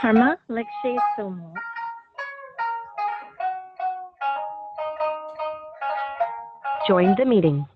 Karma Lekshe Somo. Join the meeting.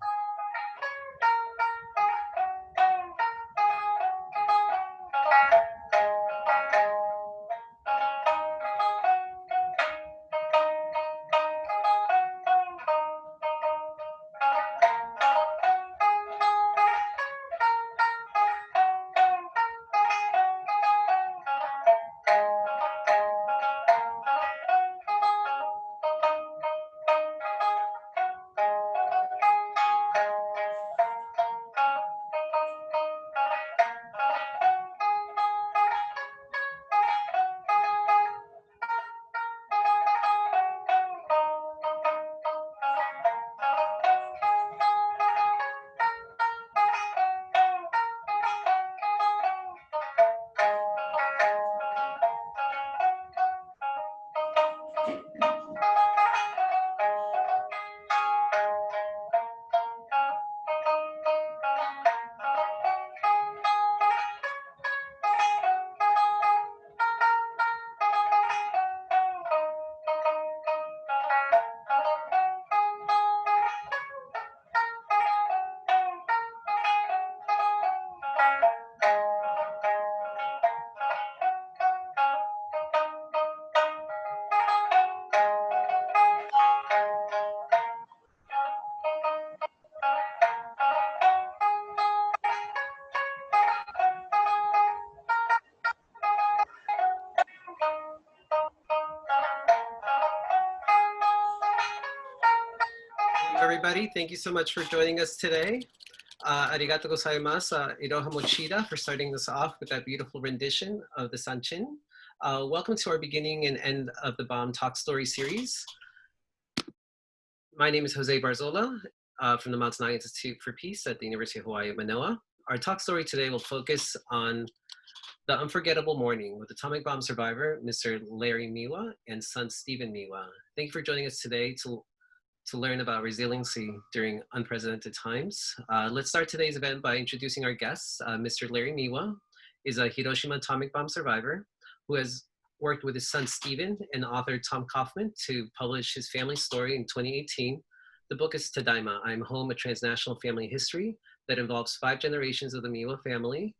Everybody, thank you so much for joining us today. Arigato gozaimasu, Iroha Mochida, for starting us off with that beautiful rendition of the sanshin. Welcome to our beginning and end of the Bomb Talk Story series. My name is José Barzola from the Mount Sinai Institute for Peace at the University of Hawai'i, Mānoa. Our talk story today will focus on the Unforgettable Morning with atomic bomb survivor, Mr. Larry Miwa, and son Stephen Miwa. Thank you for joining us today to learn about resiliency during unprecedented times. Let's start today's event by introducing our guests. Mr. Larry Miwa is a Hiroshima Atomic Bomb survivor who has worked with his son Stephen and author Tom Coffman to publish his family story in 2018. The book is Tadaima, I'm Home, a Transnational Family History that involves 5 generations of the Miwa family.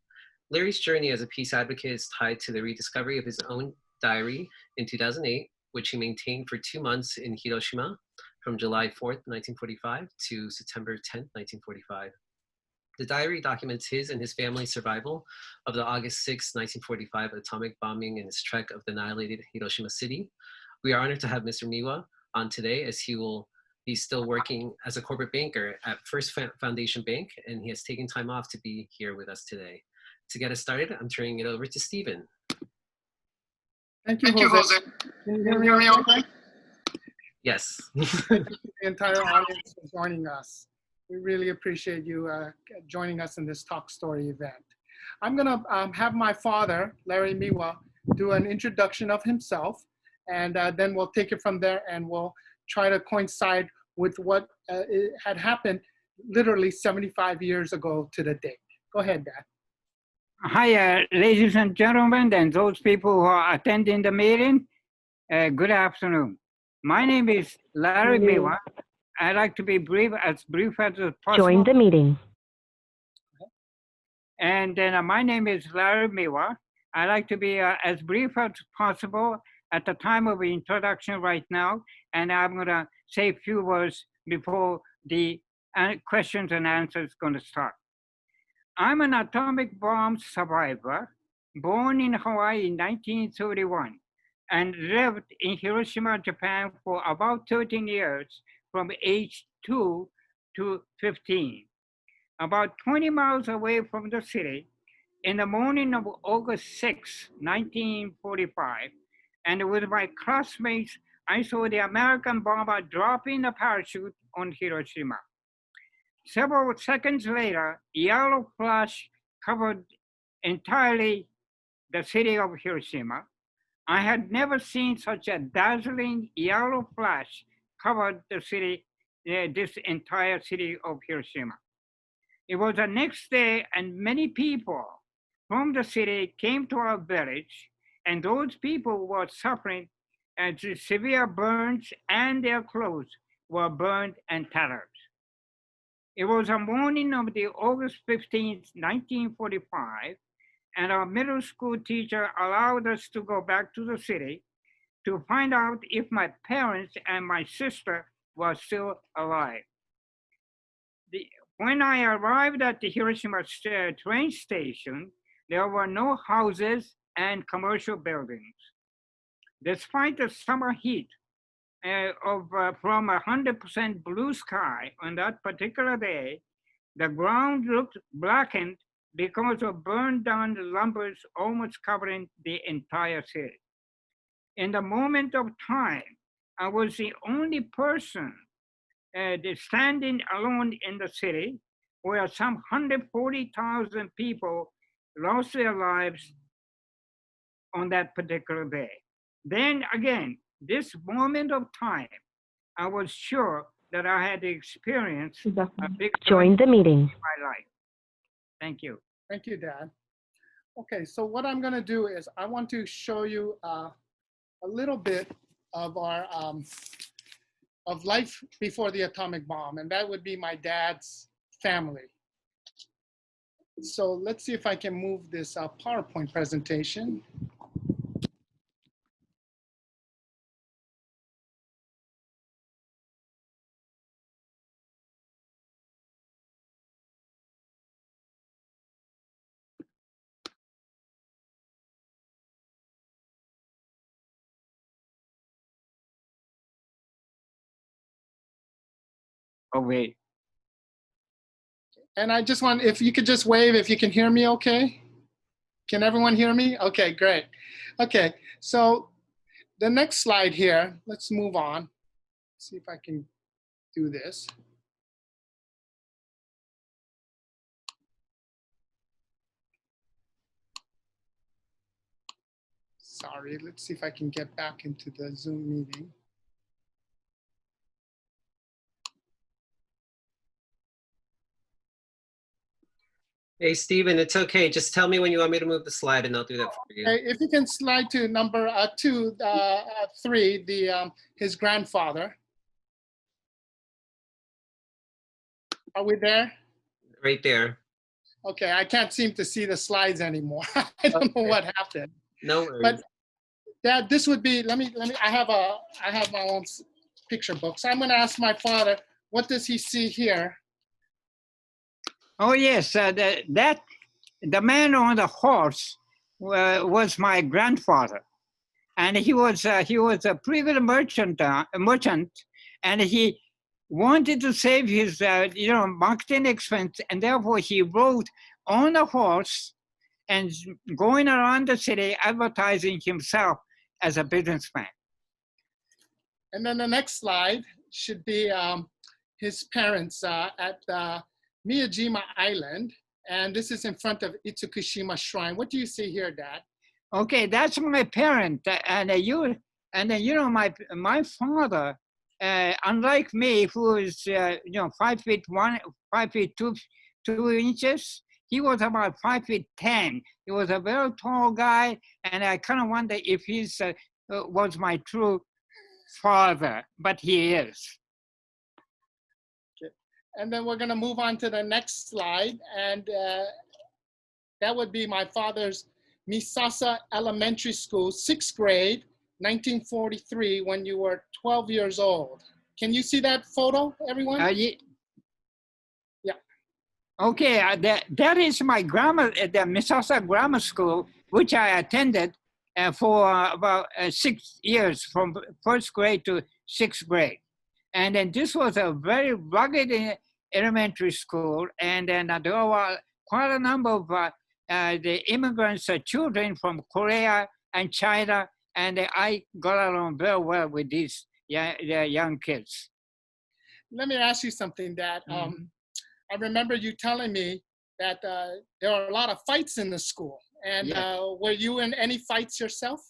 Larry's journey as a peace advocate is tied to the rediscovery of his own diary in 2008, which he maintained for 2 months in Hiroshima, from July 4th, 1945 to September 10th, 1945. The diary documents his and his family's survival of the August 6, 1945 atomic bombing and his trek of the annihilated Hiroshima City. We are honored to have Mr. Miwa on today as he's still working as a corporate banker at First Foundation Bank, and he has taken time off to be here with us today. To get us started, I'm turning it over to Stephen. Thank you, Jose. Can you hear me okay? Yes. Thank you to the entire audience for joining us. We really appreciate you joining us in this talk story event. I'm going to have my father, Larry Miwa, do an introduction of himself, and then we'll take it from there and we'll try to coincide with what had happened literally 75 years ago to the date. Go ahead, Dad. Hi, ladies and gentlemen, and those people who are attending the meeting, good afternoon. My name is Larry Miwa. I'd like to be as brief as possible. Join the meeting. And then my name is Larry Miwa. I'd like to be as brief as possible at the time of the introduction right now, and I'm going to say a few words before the questions and answers going to start. I'm an atomic bomb survivor, born in Hawaii in 1931, and lived in Hiroshima, Japan for about 13 years, from age 2 to 15. About 20 miles away from the city, in the morning of August 6, 1945, and with my classmates, I saw the American bomber dropping a parachute on Hiroshima. Several seconds later, yellow flash covered entirely the city of Hiroshima. I had never seen such a dazzling yellow flash covered the city, this entire city of Hiroshima. It was the next day, and many people from the city came to our village and those people were suffering severe burns, and their clothes were burned and tattered. It was a morning of the August 15th, 1945, and our middle school teacher allowed us to go back to the city to find out if my parents and my sister were still alive. When I arrived at the Hiroshima train station, there were no houses and commercial buildings. Despite the summer heat from 100% blue sky on that particular day, the ground looked blackened because of burned down lumbers almost covering the entire city. In the moment of time, I was the only person standing alone in the city, where some 140,000 people lost their lives on that particular day. Then again, this moment of time, I was sure that I had experienced a big Join the meeting. in my life. Thank you. Thank you, Dad. Okay, so what I'm going to do is I want to show you a little bit of our of life before the atomic bomb, and that would be my dad's family. So let's see if I can move this PowerPoint presentation. Oh, wait. And I just want, if you could just wave, if you can hear me okay? Can everyone hear me? Okay, great. Okay, so the next slide here, let's move on. See if I can do this. Sorry, let's see if I can get back into the Zoom meeting. Hey, Stephen, it's okay. Just tell me when you want me to move the slide and I'll do that for you. Okay, if you can slide to number 3, his grandfather. Are we there? Right there. Okay, I can't seem to see the slides anymore. I don't know what happened. No worries. But Dad, this would be, I have my own picture book. So I'm gonna ask my father, what does he see here? Oh yes, the man on the horse was my grandfather, and he was a private merchant, and he wanted to save his marketing expense, and therefore he rode on a horse and going around the city advertising himself as a businessman. And then the next slide should be his parents at Miyajima Island, and this is in front of Itsukushima Shrine. What do you see here, Dad? Okay, that's my parent, and my father, unlike me, who is 5'1", 2 inches, he was about 5'10". He was a very tall guy, and I kind of wonder if he's was my true father, but he is. And then we're going to move on to the next slide. And that would be my father's Misasa Elementary School, 6th grade, 1943, when you were 12 years old. Can you see that photo, everyone? Yeah. Yeah. Okay, that is my grammar, the Misasa Grammar School, which I attended for about 6 years, from 1st grade to 6th grade. And then this was a very rugged elementary school, and then there were quite a number of the immigrants' children from Korea and China, and I got along very well with these young kids. Let me ask you something, Dad. I remember you telling me that there were a lot of fights in the school, and yes. Were you in any fights yourself?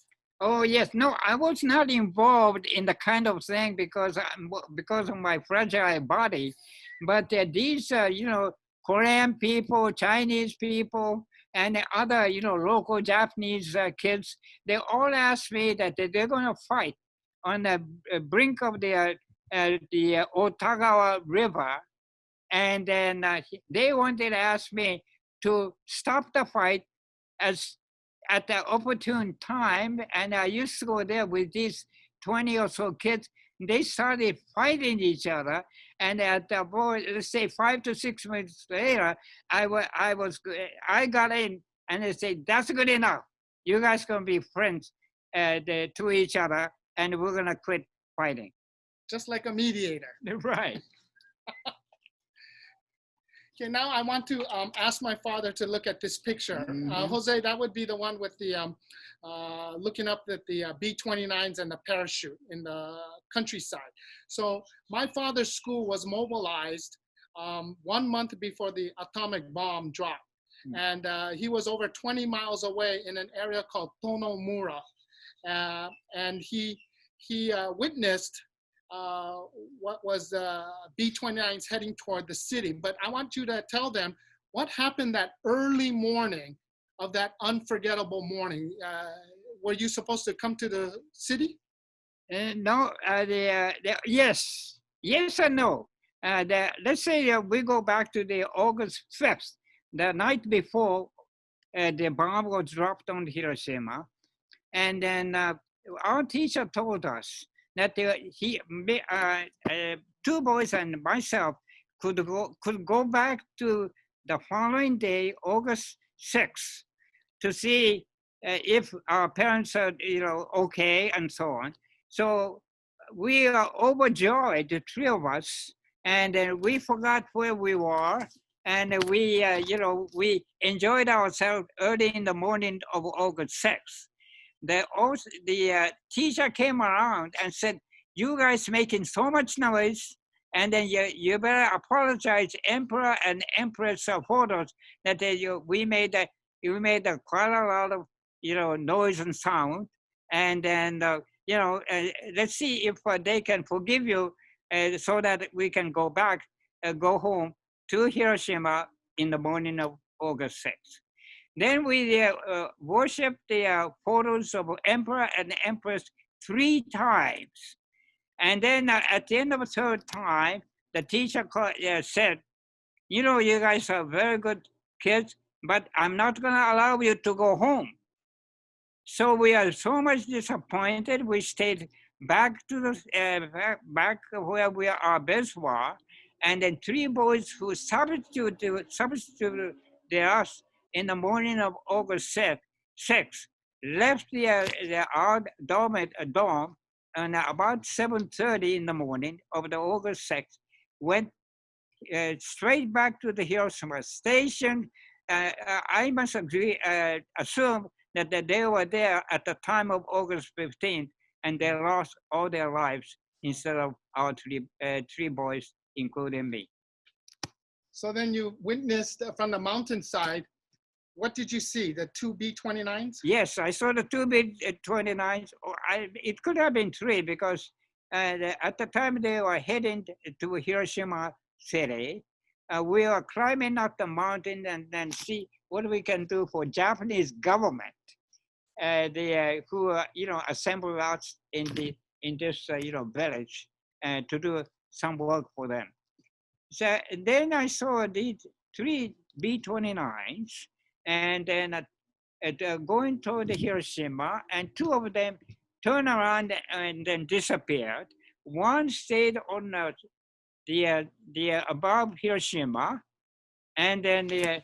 Oh yes, no, I was not involved in the kind of thing because of my fragile body, but these Korean people, Chinese people, and the other, local Japanese kids, they all asked me that they're going to fight on the brink of the Otagawa River. And then they wanted to ask me to stop the fight as at the opportune time. And I used to go there with these 20 or so kids. They started fighting each other. And at about, let's say 5 to 6 minutes later, I got in and they said, that's good enough. You guys gonna be friends to each other and we're gonna quit fighting. Just like a mediator. Right. Okay, now I want to ask my father to look at this picture. Jose, that would be the one with the, looking up at the B-29s and the parachute in the countryside. So my father's school was mobilized 1 month before the atomic bomb dropped. And he was over 20 miles away in an area called Tonomura. And he witnessed what was B-29s heading toward the city. But I want you to tell them what happened that early morning of that unforgettable morning. Were you supposed to come to the city? No, yes and no. Let's say we go back to the August 5th, the night before the bomb was dropped on Hiroshima. And then our teacher told us that two boys and myself could go back to the following day, August 6th, to see if our parents are, okay and so on. So we are overjoyed, the three of us, and we forgot where we were, and we, we enjoyed ourselves early in the morning of August 6th. The teacher came around and said, you guys making so much noise, and then you better apologize, Emperor and Empress photos, that we made quite a lot of noise and sound, and then let's see if they can forgive you, so that we can go home to Hiroshima in the morning of August 6th. Then we worshiped the photos of Emperor and Empress 3 times. And then at the end of the 3rd time, the teacher said, you guys are very good kids, but I'm not gonna allow you to go home. So we are so much disappointed. We stayed back to the back where our beds were, and then 3 boys who substituted us in the morning of August 6th, left our dorm and about 7:30 in the morning of the August 6th, went straight back to the Hiroshima station. I must assume that they were there at the time of August 15th, and they lost all their lives instead of our 3 boys, including me. So then you witnessed from the mountainside. What did you see? The 2 B-29s? Yes, I saw the 2 B-29s. It could have been 3 because at the time they were heading to Hiroshima City. We were climbing up the mountain and then see what we can do for Japanese government, who assembled us in this village to do some work for them. So then I saw these 3 B-29s. And then going toward Hiroshima, and 2 of them turned around and then disappeared. One stayed on the above Hiroshima, and then the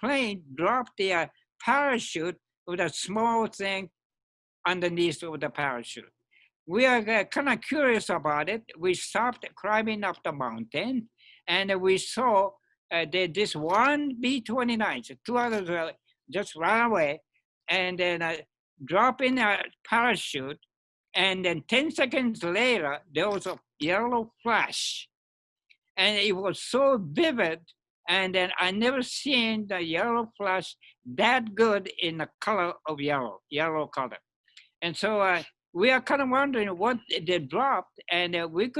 plane dropped the parachute with a small thing underneath of the parachute. We are kind of curious about it. We stopped climbing up the mountain, and we saw this 1 B-29, 2 others just ran away, and then drop in a parachute, and then 10 seconds later, there was a yellow flash. And it was so vivid, and then I never seen the yellow flash that good in the color of yellow color. And so we are kind of wondering what they dropped, and we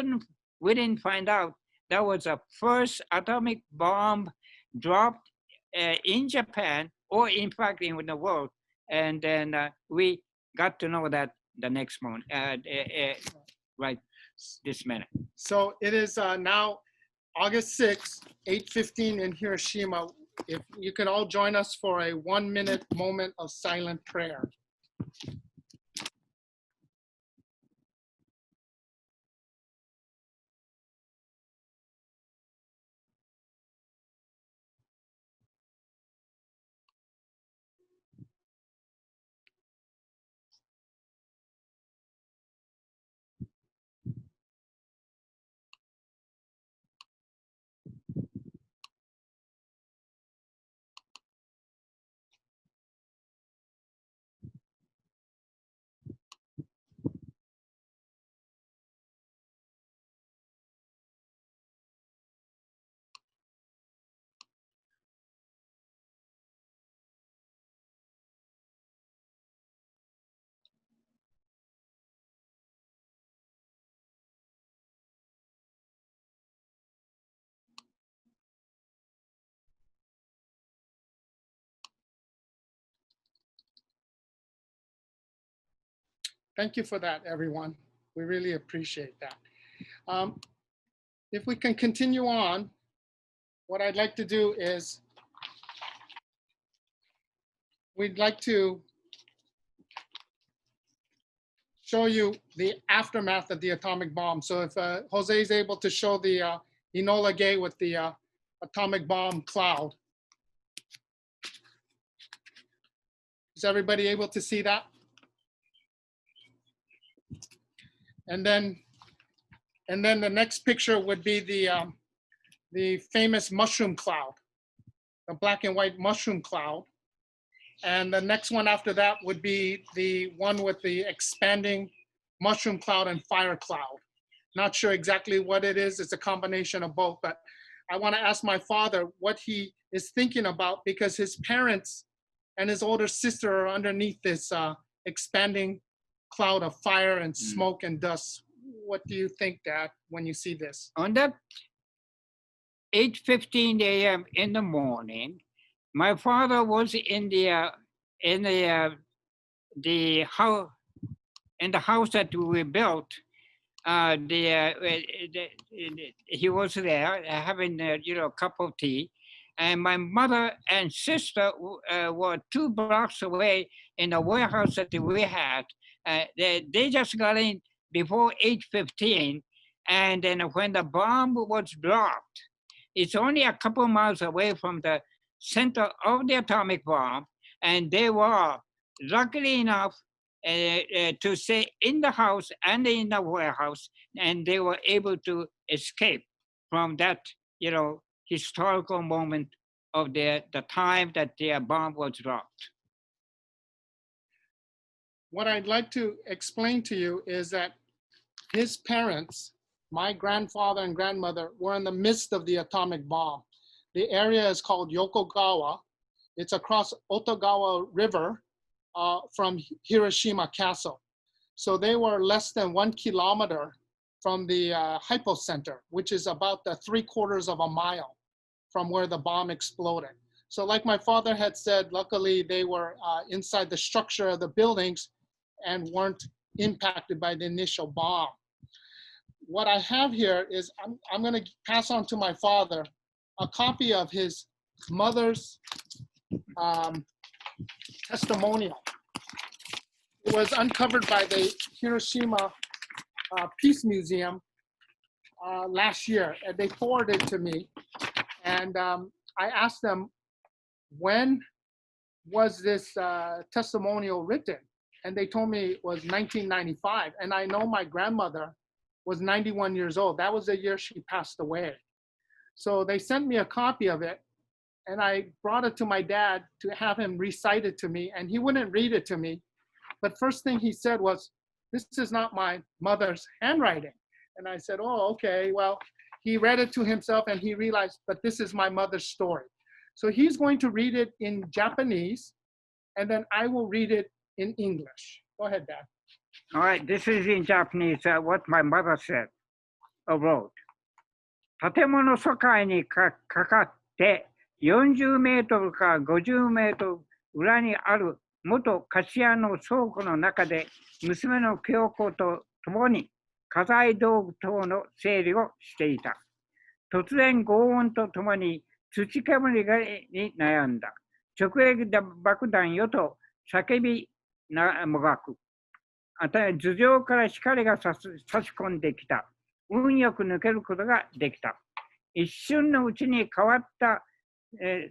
didn't find out. That was the first atomic bomb dropped in Japan or in fact in the world. And then we got to know that the next morning, right this minute. So it is now August 6th, 8:15 in Hiroshima. If you could all join us for a 1-minute moment of silent prayer. Thank you for that, everyone. We really appreciate that. If we can continue on, what I'd like to do is we'd like to show you the aftermath of the atomic bomb. So if Jose is able to show the Enola Gay with the atomic bomb cloud. Is everybody able to see that? And then the next picture would be the famous mushroom cloud, the black and white mushroom cloud. And the next one after that would be the one with the expanding mushroom cloud and fire cloud. Not sure exactly what it is. It's a combination of both, but I want to ask my father what he is thinking about, because his parents and his older sister are underneath this expanding cloud of fire and smoke and dust. What do you think, Dad, when you see this? On that 8:15 a.m. in the morning, my father was in the house that we built. He was there having a cup of tea, and my mother and sister were 2 blocks away in the warehouse that we had. They just got in before 8:15, and then when the bomb was dropped, it's only a couple miles away from the center of the atomic bomb, and they were luckily enough to stay in the house and in the warehouse, and they were able to escape from that, historical moment of the time that the bomb was dropped. What I'd like to explain to you is that his parents, my grandfather and grandmother, were in the midst of the atomic bomb. The area is called Yokogawa. It's across Otagawa River from Hiroshima Castle. So they were less than 1 kilometer from the hypocenter, which is about 3/4 of a mile from where the bomb exploded. So like my father had said, luckily they were inside the structure of the buildings and weren't impacted by the initial bomb. What I have here is, I'm gonna pass on to my father a copy of his mother's testimonial. It was uncovered by the Hiroshima Peace Museum last year, and they forwarded it to me. And I asked them, when was this testimonial written? And they told me it was 1995. And I know my grandmother was 91 years old. That was the year she passed away. So they sent me a copy of it, and I brought it to my dad to have him recite it to me, and he wouldn't read it to me. But first thing he said was, "This is not my mother's handwriting." And I said, "Oh, okay." Well, he read it to himself and he realized, but this is my mother's story. So he's going to read it in Japanese, and then I will read it in English. Go ahead, Dad. All right, this is in Japanese, what my mother said or wrote. 建物疎開にかかって40メートルから50メートル裏にある元菓子屋の倉庫の中で娘の京子と共に家財道具等の整理をしていた。突然轟音とともに土煙に悩んだ。直撃爆弾よと叫びもがく。頭上から光が差し込んできた。運よく抜けることができた。一瞬のうちに変わった、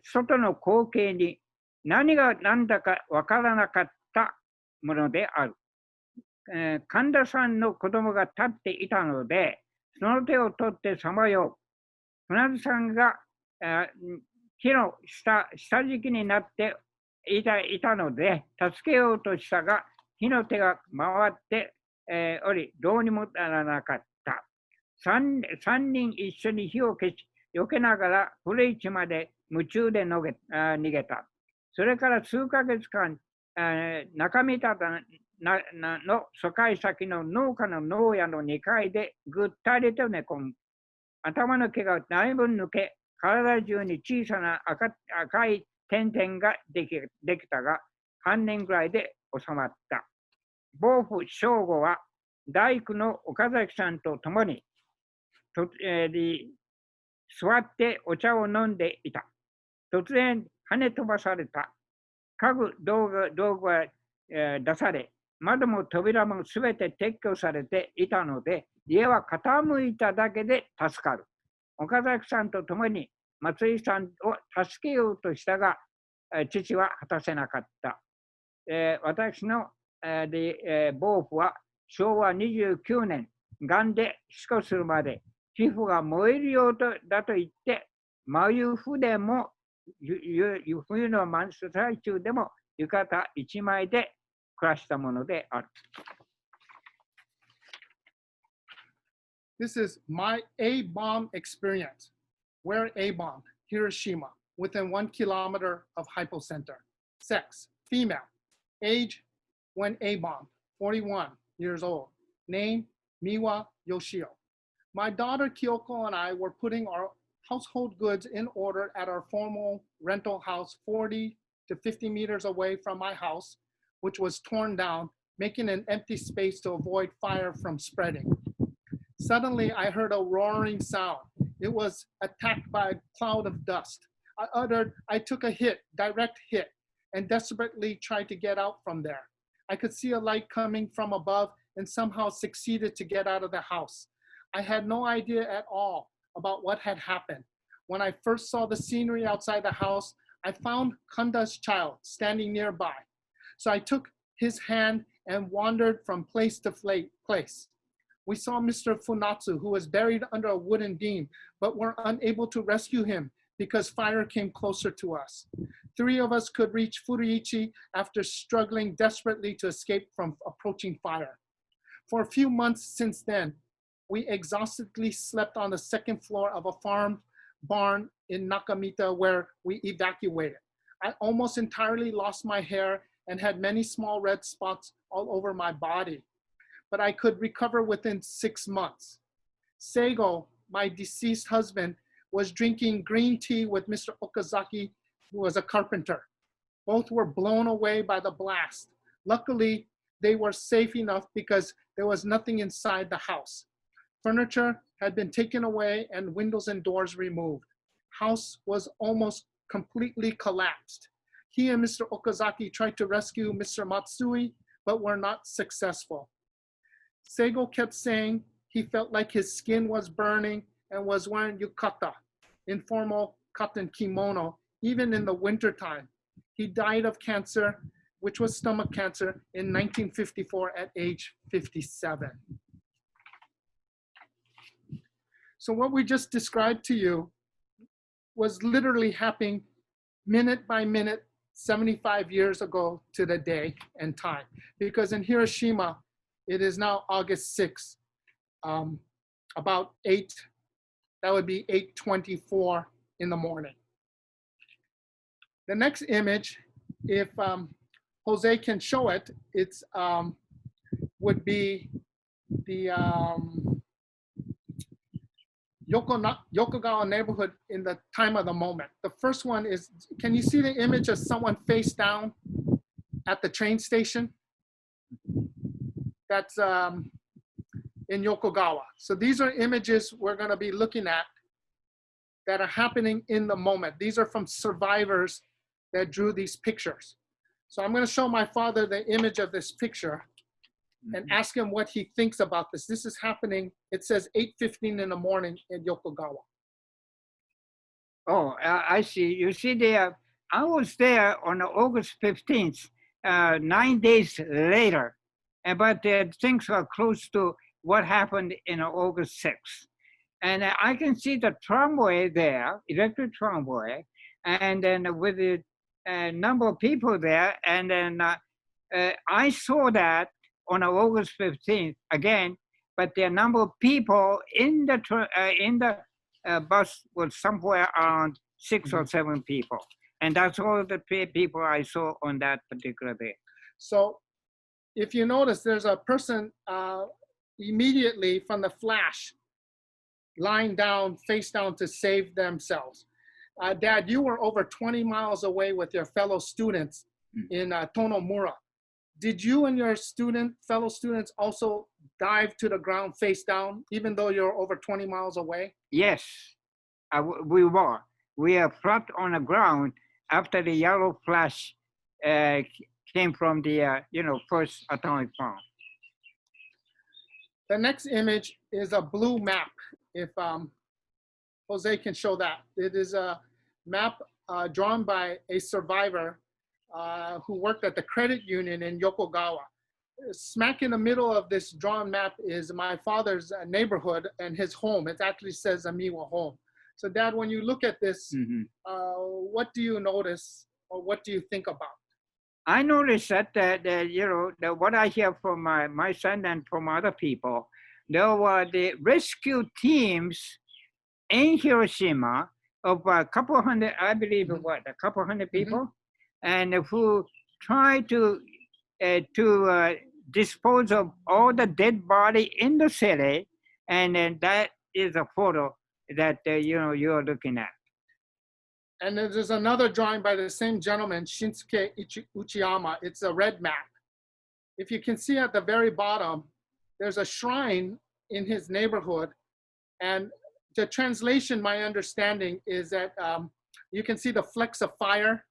外の光景に何が何だかわからなかったものである。神田さんの子供が立っていたので、その手を取ってさまよう。船津さんが木の下敷きになっていたので、助けようとしたが、火の手が回って、おり、どうにもならなかった。3人一緒に火を消し、避けながら古市まで夢中で逃げた。それから数ヶ月間、中見方の疎開先の農家の農家の2階でぐったりと寝込む。頭の毛がだいぶ抜け、体中に小さな赤い点々ができたが、半年ぐらいで収まった。暴夫正吾は大工の岡崎さんと共に座ってお茶を飲んでいた。突然跳ね飛ばされた。家具道具が、出され、窓も扉もすべて撤去されていたので、家は傾いただけで助かる。岡崎さんと共に松井さんを助けようとしたが、父は果たせなかった。私の、暴夫は昭和29年、がんで死去するまで、皮膚が燃えるようだと言って、真冬でも、冬の真っ最中でも浴衣一枚で暮らしたものである。This is my A-bomb experience. Where A-bomb? Hiroshima, within 1 kilometer of hypocenter. Sex, female. Age, when A-bomb, 41 years old. Name, Miwa Yoshio. My daughter Kyoko and I were putting our household goods in order at our formal rental house 40 to 50 meters away from my house, which was torn down, making an empty space to avoid fire from spreading. Suddenly, I heard a roaring sound. It was attacked by a cloud of dust. I took a hit, direct hit, and desperately tried to get out from there. I could see a light coming from above and somehow succeeded to get out of the house. I had no idea at all about what had happened. When I first saw the scenery outside the house, I found Kanda's child standing nearby. So I took his hand and wandered from place to place. We saw Mr. Funatsu, who was buried under a wooden beam, but were unable to rescue him because fire came closer to us. 3 of us could reach Furuichi after struggling desperately to escape from approaching fire. For a few months since then, we exhaustedly slept on the 2nd floor of a farm barn in Nakamita where we evacuated. I almost entirely lost my hair and had many small red spots all over my body, but I could recover within 6 months. Seigo, my deceased husband, was drinking green tea with Mr. Okazaki, who was a carpenter. Both were blown away by the blast. Luckily, they were safe enough because there was nothing inside the house. Furniture had been taken away and windows and doors removed. House was almost completely collapsed. He and Mr. Okazaki tried to rescue Mr. Matsui, but were not successful. Seigo kept saying he felt like his skin was burning and was wearing yukata, informal cotton kimono, even in the wintertime. He died of cancer, which was stomach cancer, in 1954 at age 57. So what we just described to you was literally happening minute by minute, 75 years ago to the day and time. Because in Hiroshima, it is now August 6th, about 8, that would be 8:24 in the morning. The next image, if Jose can show it, it's would be the Yokogawa neighborhood in the time of the moment. The first one is, can you see the image of someone face down at the train station? That's in Yokogawa. So these are images we're going to be looking at that are happening in the moment. These are from survivors that drew these pictures. So I'm going to show my father the image of this picture and ask him what he thinks about this. This is happening, it says 8:15 in the morning in Yokogawa. Oh, I see. You see there, I was there on August 15th, 9 days later, but things are close to what happened in August 6th. And I can see the tramway there, electric tramway, and then with the number of people there, and then I saw that on August 15th again, but the number of people in the bus was somewhere around 6 or 7 people. And that's all the people I saw on that particular day. So if you notice, there's a person immediately from the flash lying down, face down to save themselves. Dad, you were over 20 miles away with your fellow students in Tonomura. Did you and your fellow students also dive to the ground face down, even though you're over 20 miles away? Yes, we were. We are flat on the ground after the yellow flash came from the first atomic bomb. The next image is a blue map. If Jose can show that. It is a map drawn by a survivor who worked at the credit union in Yokogawa. Smack in the middle of this drawn map is my father's neighborhood and his home. It actually says a Miwa home. So Dad, when you look at this, what do you notice or what do you think about? I noticed that, what I hear from my son and from other people, there were the rescue teams in Hiroshima of a couple hundred, I believe, a couple hundred people, and who tried to dispose of all the dead body in the city, and then that is a photo that you're looking at. And there's another drawing by the same gentleman, Shinsuke Uchiyama. It's a red map. If you can see at the very bottom, there's a shrine in his neighborhood. And the translation, my understanding, is that you can see the flecks of fire.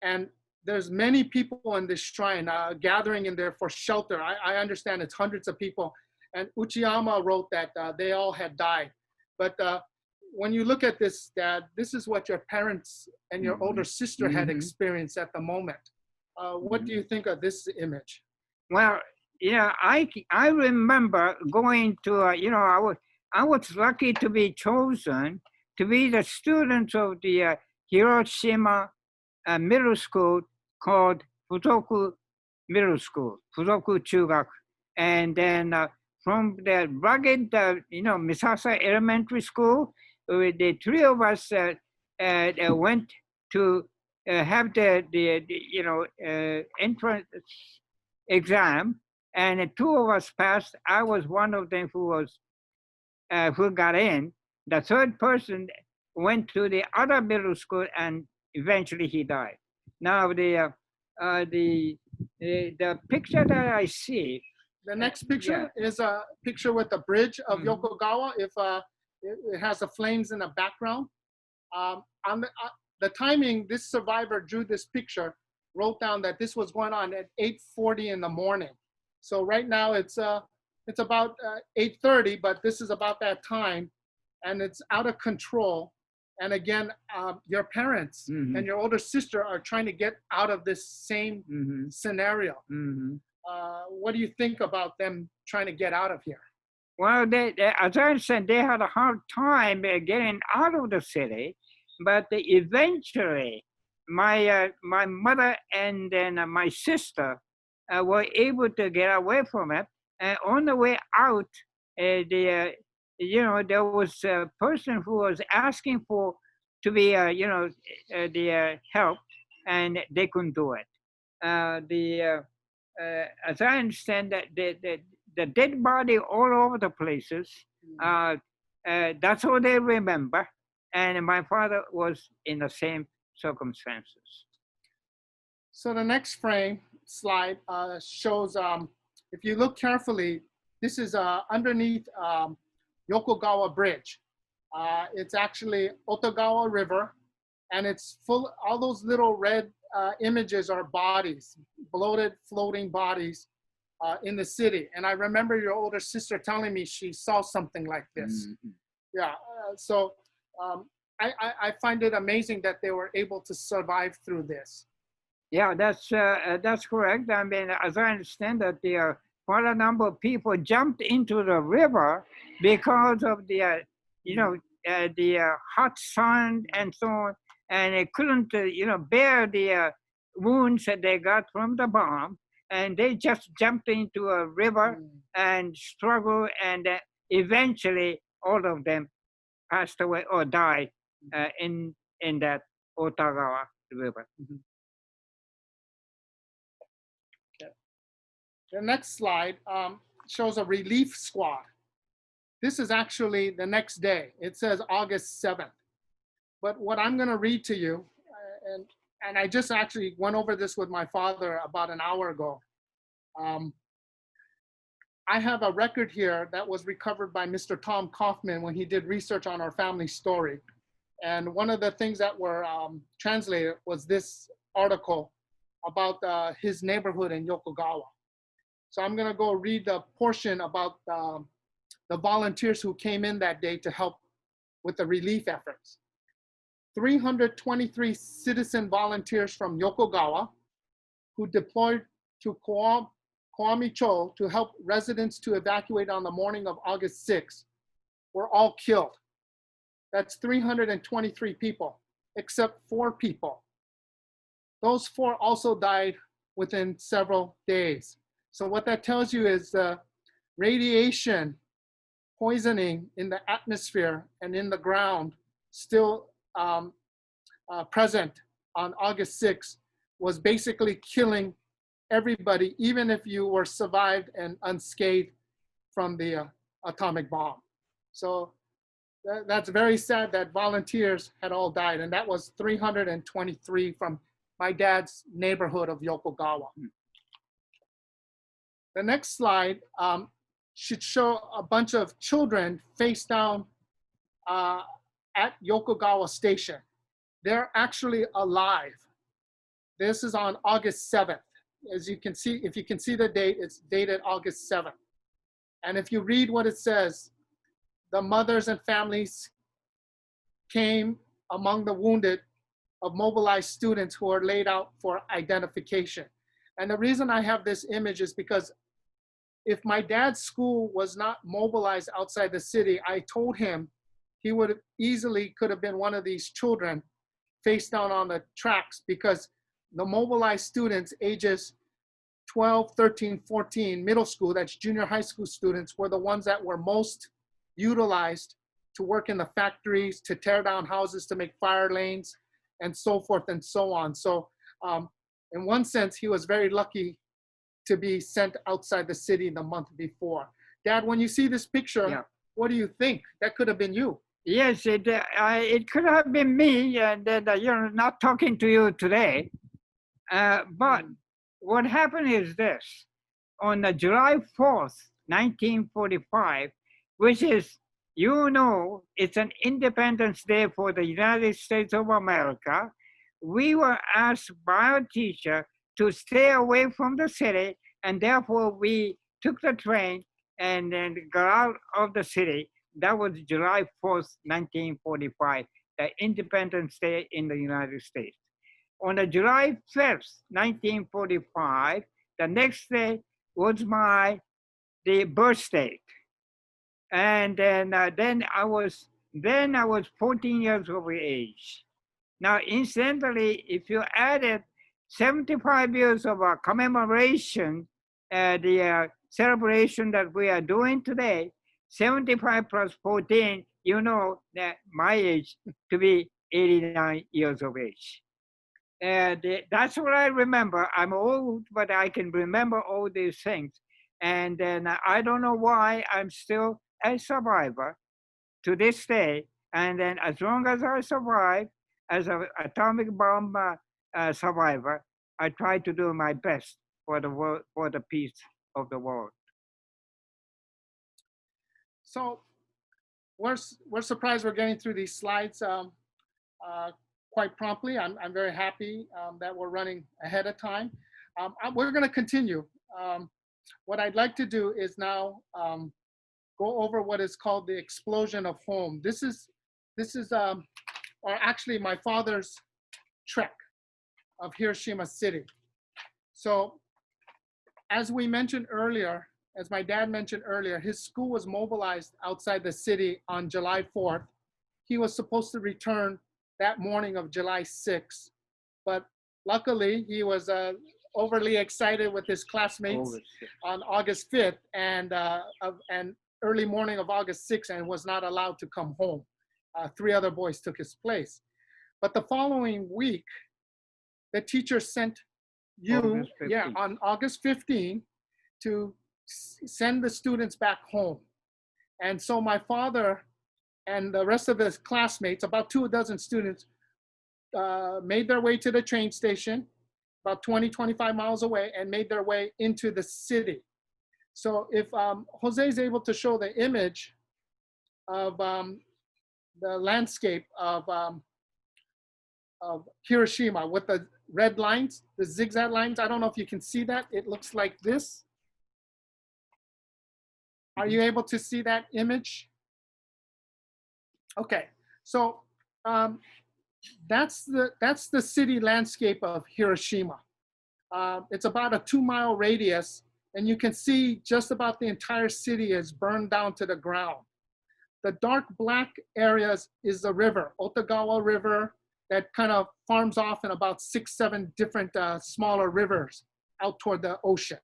And there's many people in this shrine gathering in there for shelter. I understand it's hundreds of people. And Uchiyama wrote that they all had died. But when you look at this, Dad, this is what your parents and your older sister had experienced at the moment. What do you think of this image? Well, I remember going to, I was lucky to be chosen to be the student of the Hiroshima middle school called Futoku Middle School, Futoku Chugak. And then from the rugged, Misasa Elementary School, the three of us went to have the entrance exam, and the two of us passed. I was one of them who got in. The third person went to the other middle school, and eventually he died. Now the picture that I see. The next picture is a picture with the bridge of Yokogawa. If it has the flames in the background. On the timing, this survivor drew this picture, wrote down that this was going on at 8:40 in the morning. So right now it's about 8:30, but this is about that time, and it's out of control. And again, your parents and your older sister are trying to get out of this same scenario. What do you think about them trying to get out of here? Well, as I said, they had a hard time getting out of the city, but eventually my mother and then my sister were able to get away from it. And on the way out, there was a person who was asking to be the help, and they couldn't do it. As I understand that the dead body all over the places, That's all they remember. And my father was in the same circumstances. So the next slide shows, if you look carefully, this is underneath Yokogawa Bridge. It's actually Otagawa River, and it's full, all those little red images are bodies, bloated, floating bodies in the city. And I remember your older sister telling me she saw something like this. Mm-hmm. Yeah, so I find it amazing that they were able to survive through this. Yeah, that's correct. I mean, as I understand that, quite a number of people jumped into the river because of the, the hot sun and so on, and they couldn't, bear the wounds that they got from the bomb, and they just jumped into a river and struggled, and eventually all of them passed away or died in that Otagawa River. Mm-hmm. The next slide shows a relief squad. This is actually the next day. It says August 7th. But what I'm going to read to you, and I just actually went over this with my father about an hour ago. I have a record here that was recovered by Mr. Tom Coffman when he did research on our family story. And one of the things that were translated was this article about his neighborhood in Yokogawa. So I'm going to go read the portion about the volunteers who came in that day to help with the relief efforts. 323 citizen volunteers from Yokogawa who deployed to Kwamicho to help residents to evacuate on the morning of August 6th were all killed. That's 323 people, except 4 people. Those 4 also died within several days. So what that tells you is radiation poisoning in the atmosphere and in the ground still present on August 6th was basically killing everybody, even if you were survived and unscathed from the atomic bomb. So that's very sad that volunteers had all died, and that was 323 from my dad's neighborhood of Yokogawa. The next slide should show a bunch of children face down at Yokogawa Station. They're actually alive. This is on August 7th. As you can see, if you can see the date, it's dated August 7th. And if you read what it says, the mothers and families came among the wounded of mobilized students who are laid out for identification. And the reason I have this image is because if my dad's school was not mobilized outside the city, I told him he would easily could have been one of these children face down on the tracks, because the mobilized students ages 12, 13, 14, middle school, that's junior high school students, were the ones that were most utilized to work in the factories, to tear down houses, to make fire lanes, and so forth and so on. So in one sense, he was very lucky to be sent outside the city the month before. Dad, when you see this picture, what do you think? That could have been you. Yes, it could have been me, and not talking to you today. But what happened is this: on the July 4th, 1945, which is, it's an Independence Day for the United States of America, we were asked by our teacher to stay away from the city, and therefore we took the train and then got out of the city. That was July 4th, 1945, the Independence Day in the United States. On the July 5th, 1945, the next day was the birth date. And then I was 14 years of age. Now, incidentally, if you added 75 years of a commemoration, the celebration that we are doing today, 75 plus 14, that my age to be 89 years of age. That's what I remember. I'm old, but I can remember all these things. And then I don't know why I'm still a survivor. to this day. And then as long as I survive as an atomic bomb survivor, I try to do my best for the world, for the peace of the world. So we're surprised we're getting through these slides quite promptly. I'm very happy that we're running ahead of time. We're going to continue. What I'd like to do is now go over what is called the explosion of home. This is or actually my father's trek of Hiroshima City. So as we mentioned earlier, as my dad mentioned earlier, his school was mobilized outside the city on July 4th. He was supposed to return that morning of July 6th, but luckily he was overly excited with his classmates on August 5th and early morning of August 6th and was not allowed to come home. 3 other boys took his place. But the following week, the teacher sent you, on August 15 to send the students back home. And so my father and the rest of his classmates, about 24 students, made their way to the train station, about 25 miles away, and made their way into the city. So if Jose is able to show the image of the landscape of Hiroshima with the red lines, the zigzag lines, I don't know if you can see that. It looks like this. Are you able to see that image? Okay, so that's the city landscape of Hiroshima. It's about a 2-mile radius, and you can see just about the entire city is burned down to the ground. The dark black areas is the river, Yokogawa River, that kind of farms off in about 6-7 different smaller rivers out toward the ocean.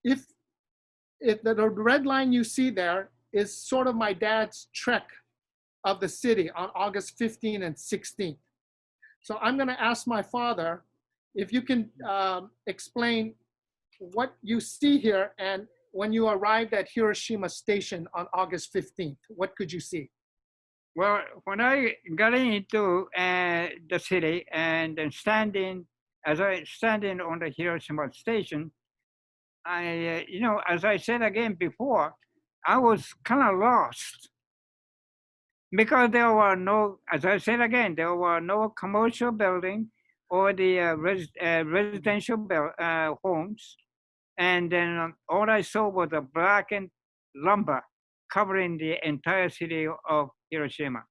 If the red line you see there is sort of my dad's trek of the city on August 15 and 16. So I'm gonna ask my father if you can explain what you see here and when you arrived at Hiroshima Station on August 15th, what could you see? Well, when I got into the city and then standing on the Hiroshima Station, I, as I said again before, I was kind of lost because there were no, as I said again, there were no commercial building or the residential homes. And then all I saw was a blackened lumber covering the entire city of Hiroshima.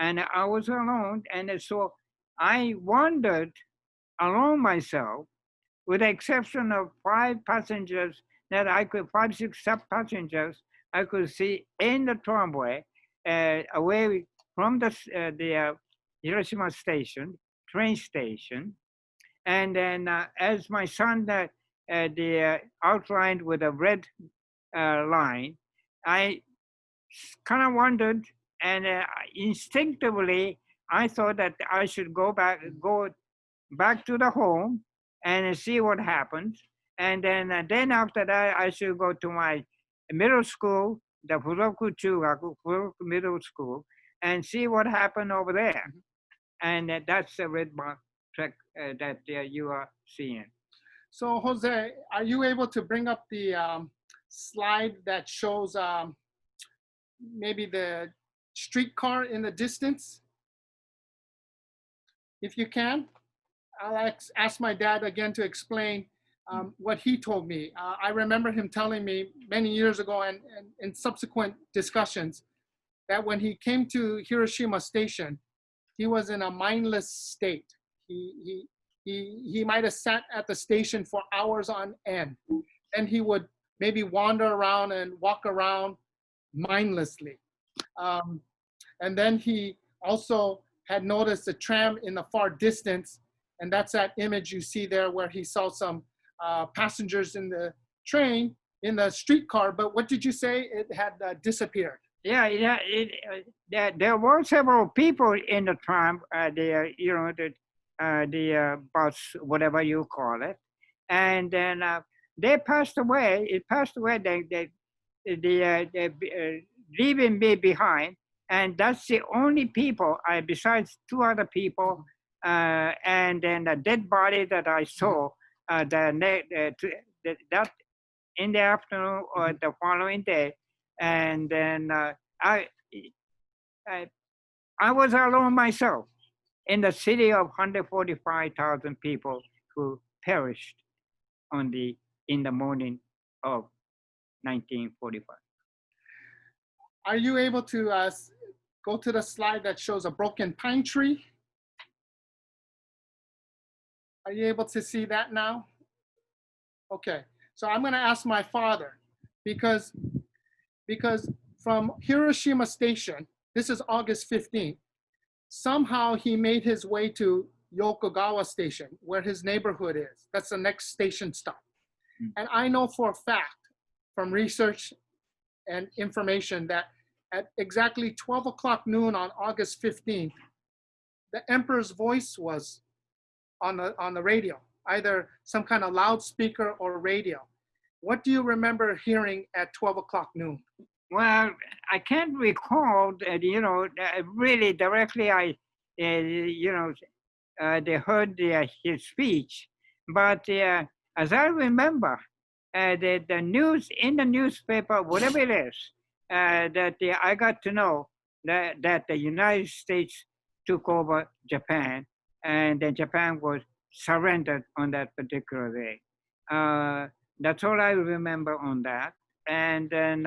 And I was alone. And so I wandered alone myself, with the exception of 5 passengers that I could, 5, 6 passengers I could see in the tramway away from the Hiroshima station, train station. And then as my son outlined with a red line, I kind of wondered, and instinctively I thought that I should go back to the home and see what happens. And then after that, I should go to my middle school, the Furoku Chugaku, Furoku Middle School, and see what happened over there. And that's the red mark track that you are seeing. So Jose, are you able to bring up the slide that shows maybe the streetcar in the distance? If you can, I'll ask my dad again to explain what he told me. I remember him telling me many years ago and in subsequent discussions that when he came to Hiroshima Station, he was in a mindless state. He might have sat at the station for hours on end. And he would maybe wander around and walk around mindlessly. And then he also had noticed a tram in the far distance, and that's that image you see there where he saw some passengers in the train, in the streetcar, but what did you say? It had disappeared. Yeah, there were several people in the tram, the bus, whatever you call it, and then they passed away. It passed away. leaving me behind. And that's the only people, besides two other people, and then the dead body that I saw that in the afternoon or the following day. And then I was alone myself in the city of 145,000 people who perished in the morning of 1945. Are you able to go to the slide that shows a broken pine tree? Are you able to see that now? Okay, so I'm gonna ask my father, because from Hiroshima Station, this is August 15th, somehow he made his way to Yokogawa Station, where his neighborhood is. That's the next station stop. And I know for a fact from research and information that at exactly 12 o'clock noon on August 15th, the emperor's voice was on the radio, either some kind of loudspeaker or radio. What do you remember hearing at 12 o'clock noon? Well, I can't recall that, really directly they heard his speech, but as I remember, the news in the newspaper, whatever it is, that I got to know that the United States took over Japan, and then Japan was surrendered on that particular day. That's all I remember on that. And then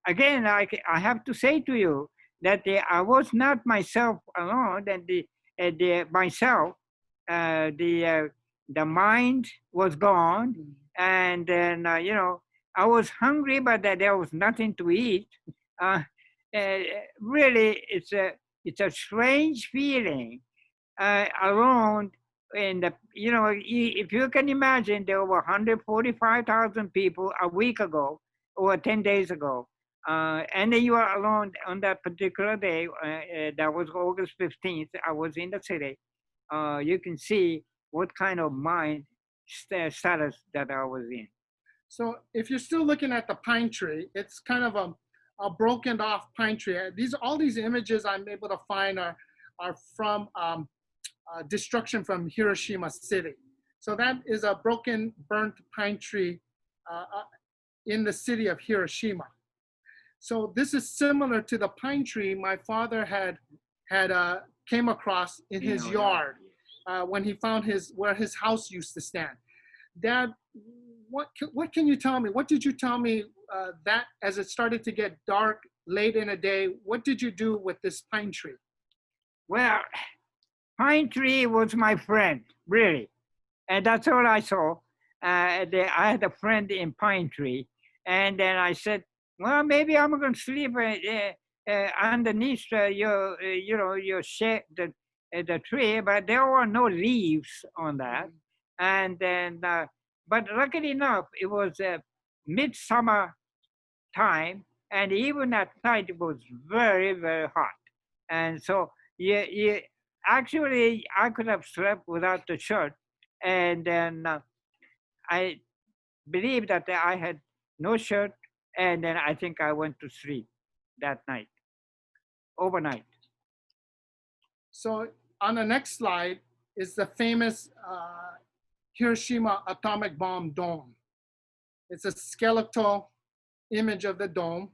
again, I have to say to you that I was not myself alone. That the mind was gone, and then I was hungry, but there was nothing to eat. Really, it's a strange feeling alone. In the if you can imagine, there were 145,000 people a week ago or 10 days ago, and then you are alone on that particular day. That was August 15th. I was in the city. You can see what kind of mind status that I was in. So if you're still looking at the pine tree, it's kind of a broken off pine tree. All these images I'm able to find are from destruction from Hiroshima City. So that is a broken, burnt pine tree in the city of Hiroshima. So this is similar to the pine tree my father had came across in his yard when he found where his house used to stand. Dad, what can you tell me? What did you tell me that as it started to get dark late in the day, what did you do with this pine tree? Well, pine tree was my friend, really. And that's all I saw. I had a friend in pine tree. And then I said, well, maybe I'm going to sleep underneath your shade, the tree, but there were no leaves on that. And then, but luckily enough, it was midsummer time, and even at night it was very, very hot. And so actually I could have slept without the shirt, and then I believe that I had no shirt, and then I think I went to sleep that night, overnight. So on the next slide is the famous Hiroshima Atomic Bomb Dome. It's a skeletal image of the dome.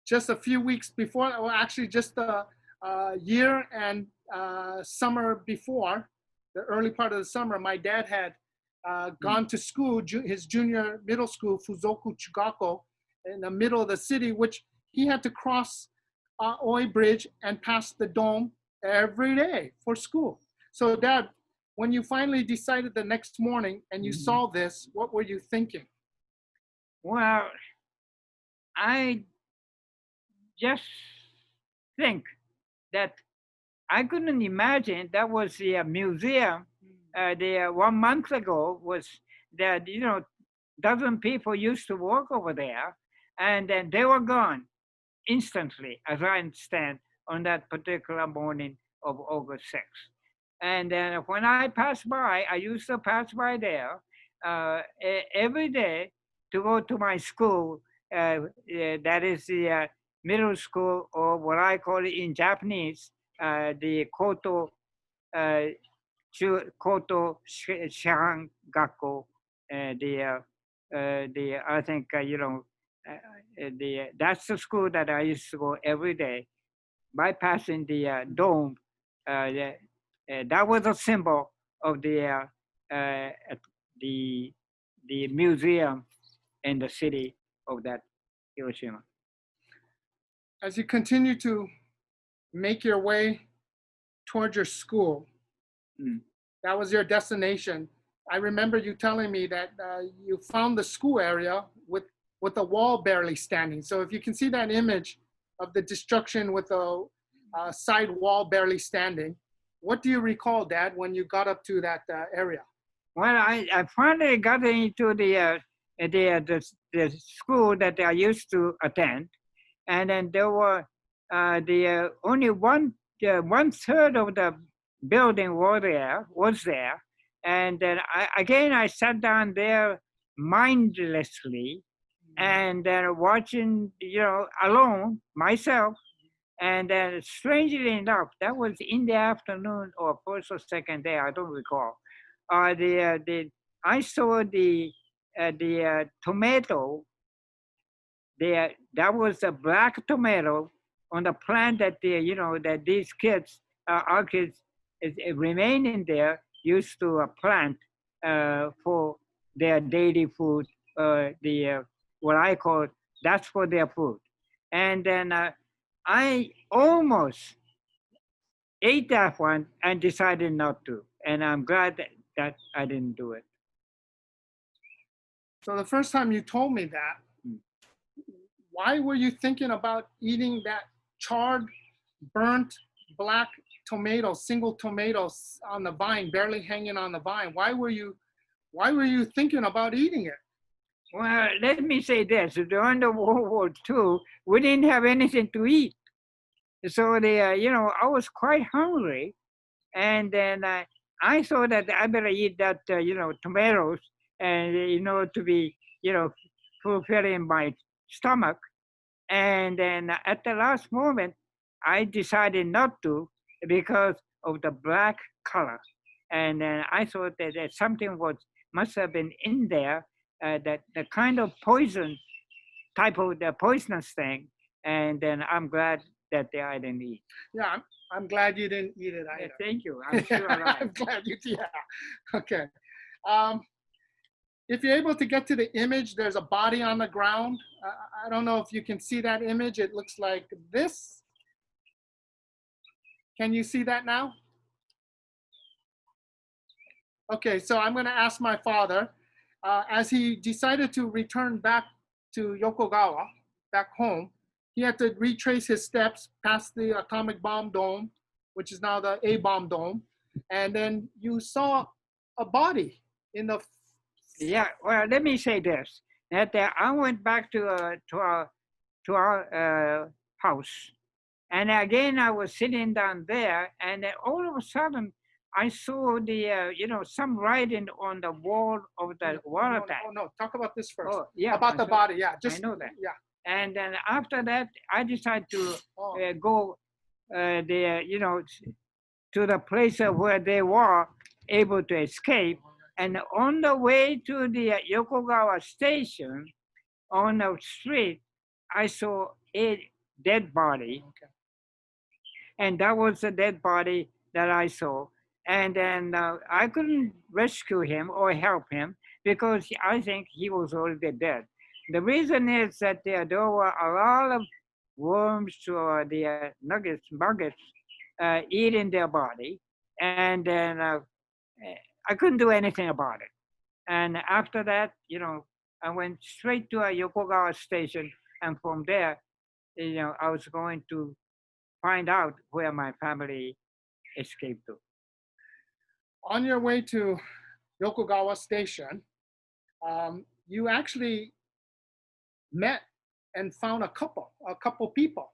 Just a few weeks before, well, actually just a year and summer before, the early part of the summer, my dad had gone to school, his junior middle school, Fuzoku Chugako, in the middle of the city, which he had to cross Oi Bridge and pass the dome every day for school. So Dad, when you finally decided the next morning and you saw this, what were you thinking? Well, I just think that I couldn't imagine that was the museum. The 1 month ago was that, dozen people used to work over there, and then they were gone instantly, as I understand, on that particular morning of August 6th. And then when I passed by, I used to pass by there every day to go to my school that is the middle school, or what I call it in Japanese, the Koto Koto Shihan Gakko. The I think that's the school that I used to go every day, bypassing the dome. That was a symbol of the the museum in the city of that Hiroshima. As you continue to make your way towards your school, that was your destination. I remember you telling me that you found the school area with a wall barely standing. So if you can see that image of the destruction with a side wall barely standing, what do you recall, Dad, when you got up to that area? Well, I finally got into the school that I used to attend, and then there were only one third of the building was there, and then I sat down there mindlessly, and then watching alone myself, and then strangely enough, that was in the afternoon or first or second day, I don't recall. I saw the tomato. That was a black tomato on the plant that that these kids, our kids, remaining there, used to plant for their daily food. What I call, that's for their food, and then I almost ate that one and decided not to, and I'm glad that I didn't do it. So the first time you told me that, why were you thinking about eating that charred, burnt, black tomato, single tomatoes on the vine, barely hanging on the vine? Why were you thinking about eating it? Well, let me say this: during the World War II, we didn't have anything to eat, so I was quite hungry, and then I thought that I better eat that tomatoes, and to be fulfilling my stomach. And then at the last moment, I decided not to because of the black color. And then I thought that something must have been in there, that the kind of poison type of the poisonous thing. And then I'm glad that I didn't eat. Yeah, I'm glad you didn't eat it either. Yeah, thank you. I'm sure. I'm glad you did. Yeah. Okay. If you're able to get to the image, there's a body on the ground. I don't know if you can see that image. It looks like this. Can you see that now? Okay, so I'm going to ask my father, as he decided to return back to Yokogawa, back home, he had to retrace his steps past the atomic bomb dome, which is now the A-bomb dome, and then you saw a body in the... Yeah, well, let me say this, that I went back to our house, and again I was sitting down there, and then all of a sudden I saw the some writing on the wall of the water tank. No, talk about this first. Oh, yeah, about the body, yeah. I know that. Yeah. And then after that, I decided to go to the place where they were able to escape. And on the way to the Yokogawa station, on the street, I saw a dead body. Okay. And that was the dead body that I saw. And then I couldn't rescue him or help him because I think he was already dead. The reason is that there were a lot of worms or the maggots eating their body. And then I couldn't do anything about it. And after that, I went straight to a Yokogawa station. And from there, I was going to find out where my family escaped to. On your way to Yokogawa station, you actually met and found a couple people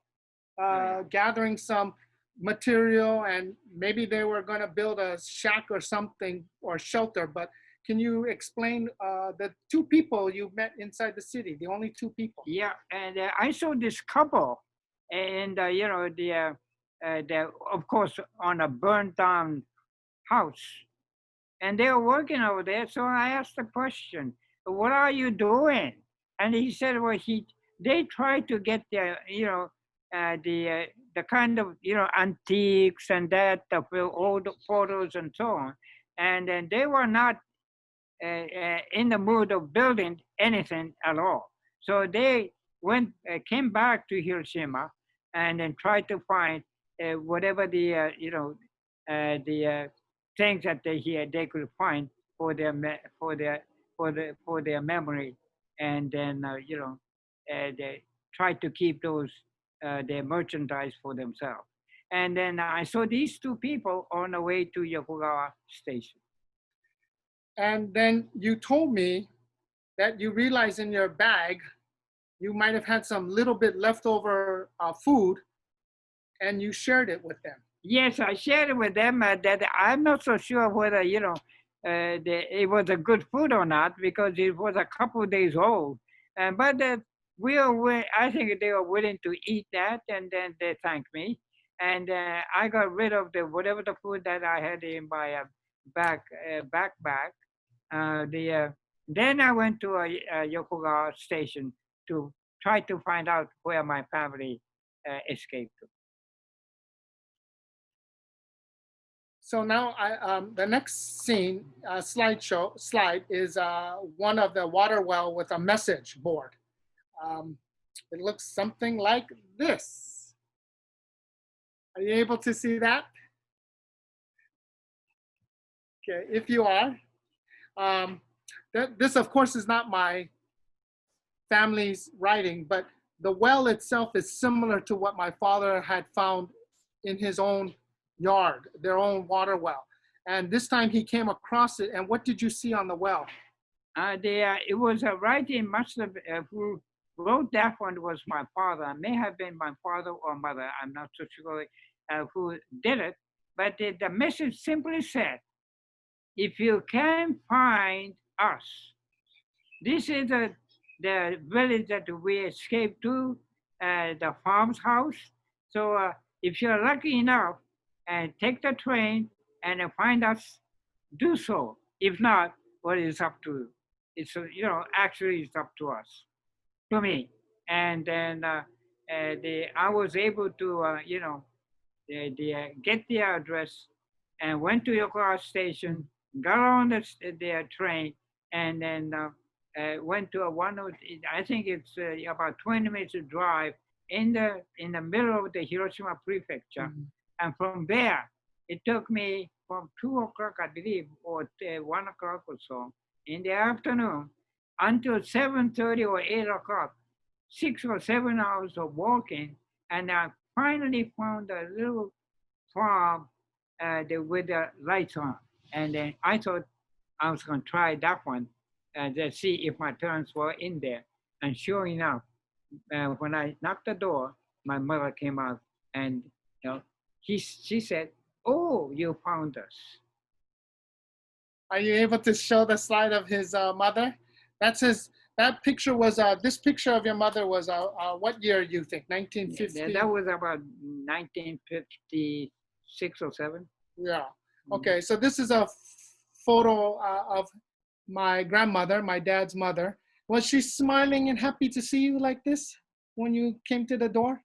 gathering some material, and maybe they were going to build a shack or something or shelter, but Can you explain the two people you met inside the city, the only two people? Yeah, and I saw this couple, and you know, the of course on a burned down house, and they were working over there. So I asked the question, "What are you doing?" And he said, "Well, they try to get the kind of antiques and that of old photos and so on, and then they were not in the mood of building anything at all. So they came back to Hiroshima, and then tried to find whatever the things that they could find for their memory, and then they tried to keep those their merchandise for themselves. And then I saw these two people on the way to Yokogawa Station. And then you told me that you realized in your bag, you might have had some little bit leftover food, and you shared it with them. Yes, I shared it with them. That I'm not so sure whether it was a good food or not, because it was a couple of days old. But I think they were willing to eat that, and then they thanked me. And I got rid of whatever the food that I had in my backpack. Then I went to a Yokogawa station to try to find out where my family escaped to. So now the next scene, slide is one of the water well with a message board. It looks something like this. Are you able to see that? Okay, if you are. This, of course, is not my family's writing, but the well itself is similar to what my father had found in his own yard, their own water well. And this time he came across it. And what did you see on the well? It was a writing, who wrote that one was my father. It may have been my father or mother. I'm not so sure who did it. But the message simply said, if you can find us, this is the village that we escaped to, the farm's house. So if you're lucky enough, and take the train and find us, do so. If not, well, it's up to you. It's actually it's up to us, to me. And then I was able to get the address and went to Yokogawa Station, got on the train, and then went to I think it's about 20 minutes to drive in the middle of the Hiroshima prefecture. Mm-hmm. And from there, it took me from 2 o'clock, I believe, or 1 o'clock or so in the afternoon until 7:30 or 8 o'clock, 6 or 7 hours of walking. And I finally found a little farm with the lights on. And then I thought I was going to try that one to see if my parents were in there. And sure enough, when I knocked the door, my mother came out, and she said, "Oh, you found us." Are you able to show the slide of his mother? That picture was, this picture of your mother was, what year you think, 1950? Yeah, that was about 1956 or 7. Yeah, okay, so this is a photo of my grandmother, my dad's mother. Was she smiling and happy to see you like this when you came to the door?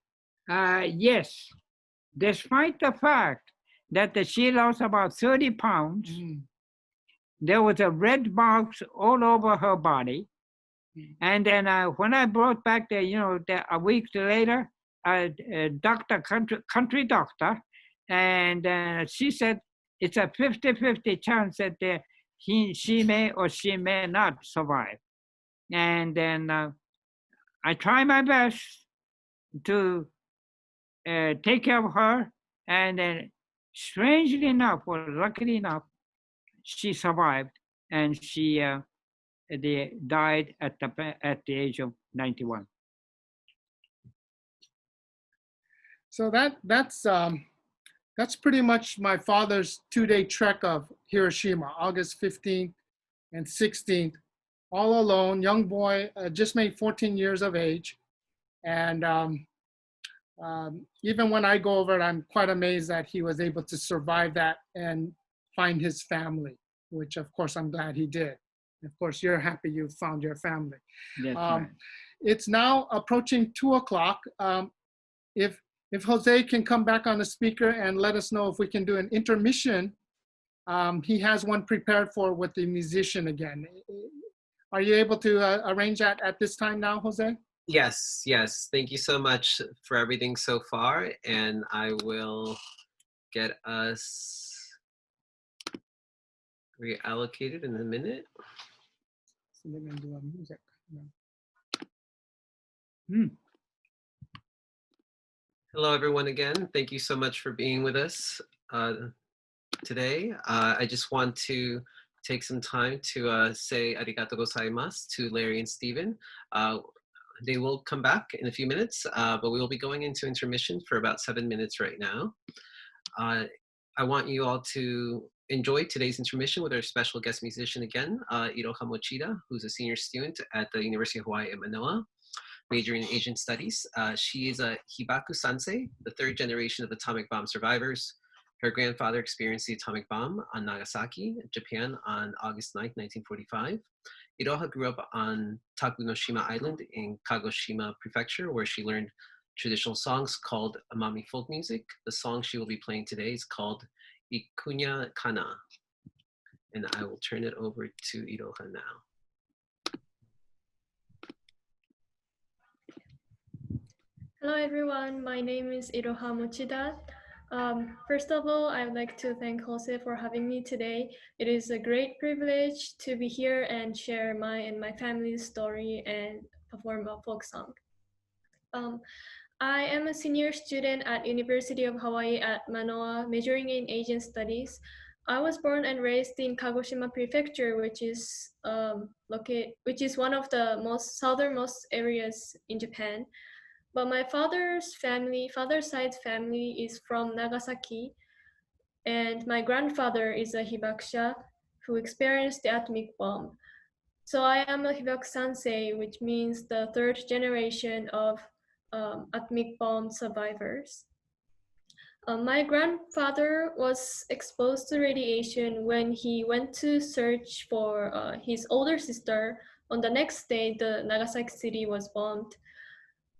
Yes. Despite the fact that she lost about 30 pounds, there was a red marks all over her body. And then when I brought back a week later, country doctor, and she said it's a 50-50 chance that she may or she may not survive. And then I try my best to take care of her, and then strangely enough, or luckily enough, she survived, and she died at the age of 91. So that's pretty much my father's 2-day trek of Hiroshima, August 15th and 16th, all alone, young boy, just made 14 years of age. And even when I go over it, I'm quite amazed that he was able to survive that and find his family, which of course I'm glad he did. Of course, you're happy you found your family. That's right. It's now approaching 2 o'clock. If Jose can come back on the speaker and let us know if we can do an intermission, he has one prepared for with the musician again. Are you able to arrange that at this time now, Jose? Yes, yes. Thank you so much for everything so far. And I will get us reallocated in a minute. So they're gonna do a music. Hello, everyone, again. Thank you so much for being with us today. I just want to take some time to say arigato gozaimasu to Larry and Stephen. They will come back in a few minutes, but we will be going into intermission for about 7 minutes right now. I want you all to enjoy today's intermission with our special guest musician again, Iroha Mochida, who's a senior student at the University of Hawai'i in Mānoa, majoring in Asian Studies. She is a Hibaku Sansei, the third generation of atomic bomb survivors. Her grandfather experienced the atomic bomb on Nagasaki, Japan on August 9, 1945. Iroha grew up on Takunoshima Island in Kagoshima Prefecture, where she learned traditional songs called Amami folk music. The song she will be playing today is called Ikunya Kana. And I will turn it over to Iroha now. Hello everyone, my name is Iroha Mochida. First of all, I would like to thank Jose for having me today. It is a great privilege to be here and share my and my family's story and perform a folk song. I am a senior student at University of Hawai'i at Mānoa, majoring in Asian Studies. I was born and raised in Kagoshima Prefecture, which is one of the most southernmost areas in Japan. But my father's side's family is from Nagasaki, and my grandfather is a hibakusha who experienced the atomic bomb. So I am a hibaku sansei, which means the third generation of atomic bomb survivors. My grandfather was exposed to radiation when he went to search for his older sister. On the next day, the Nagasaki city was bombed.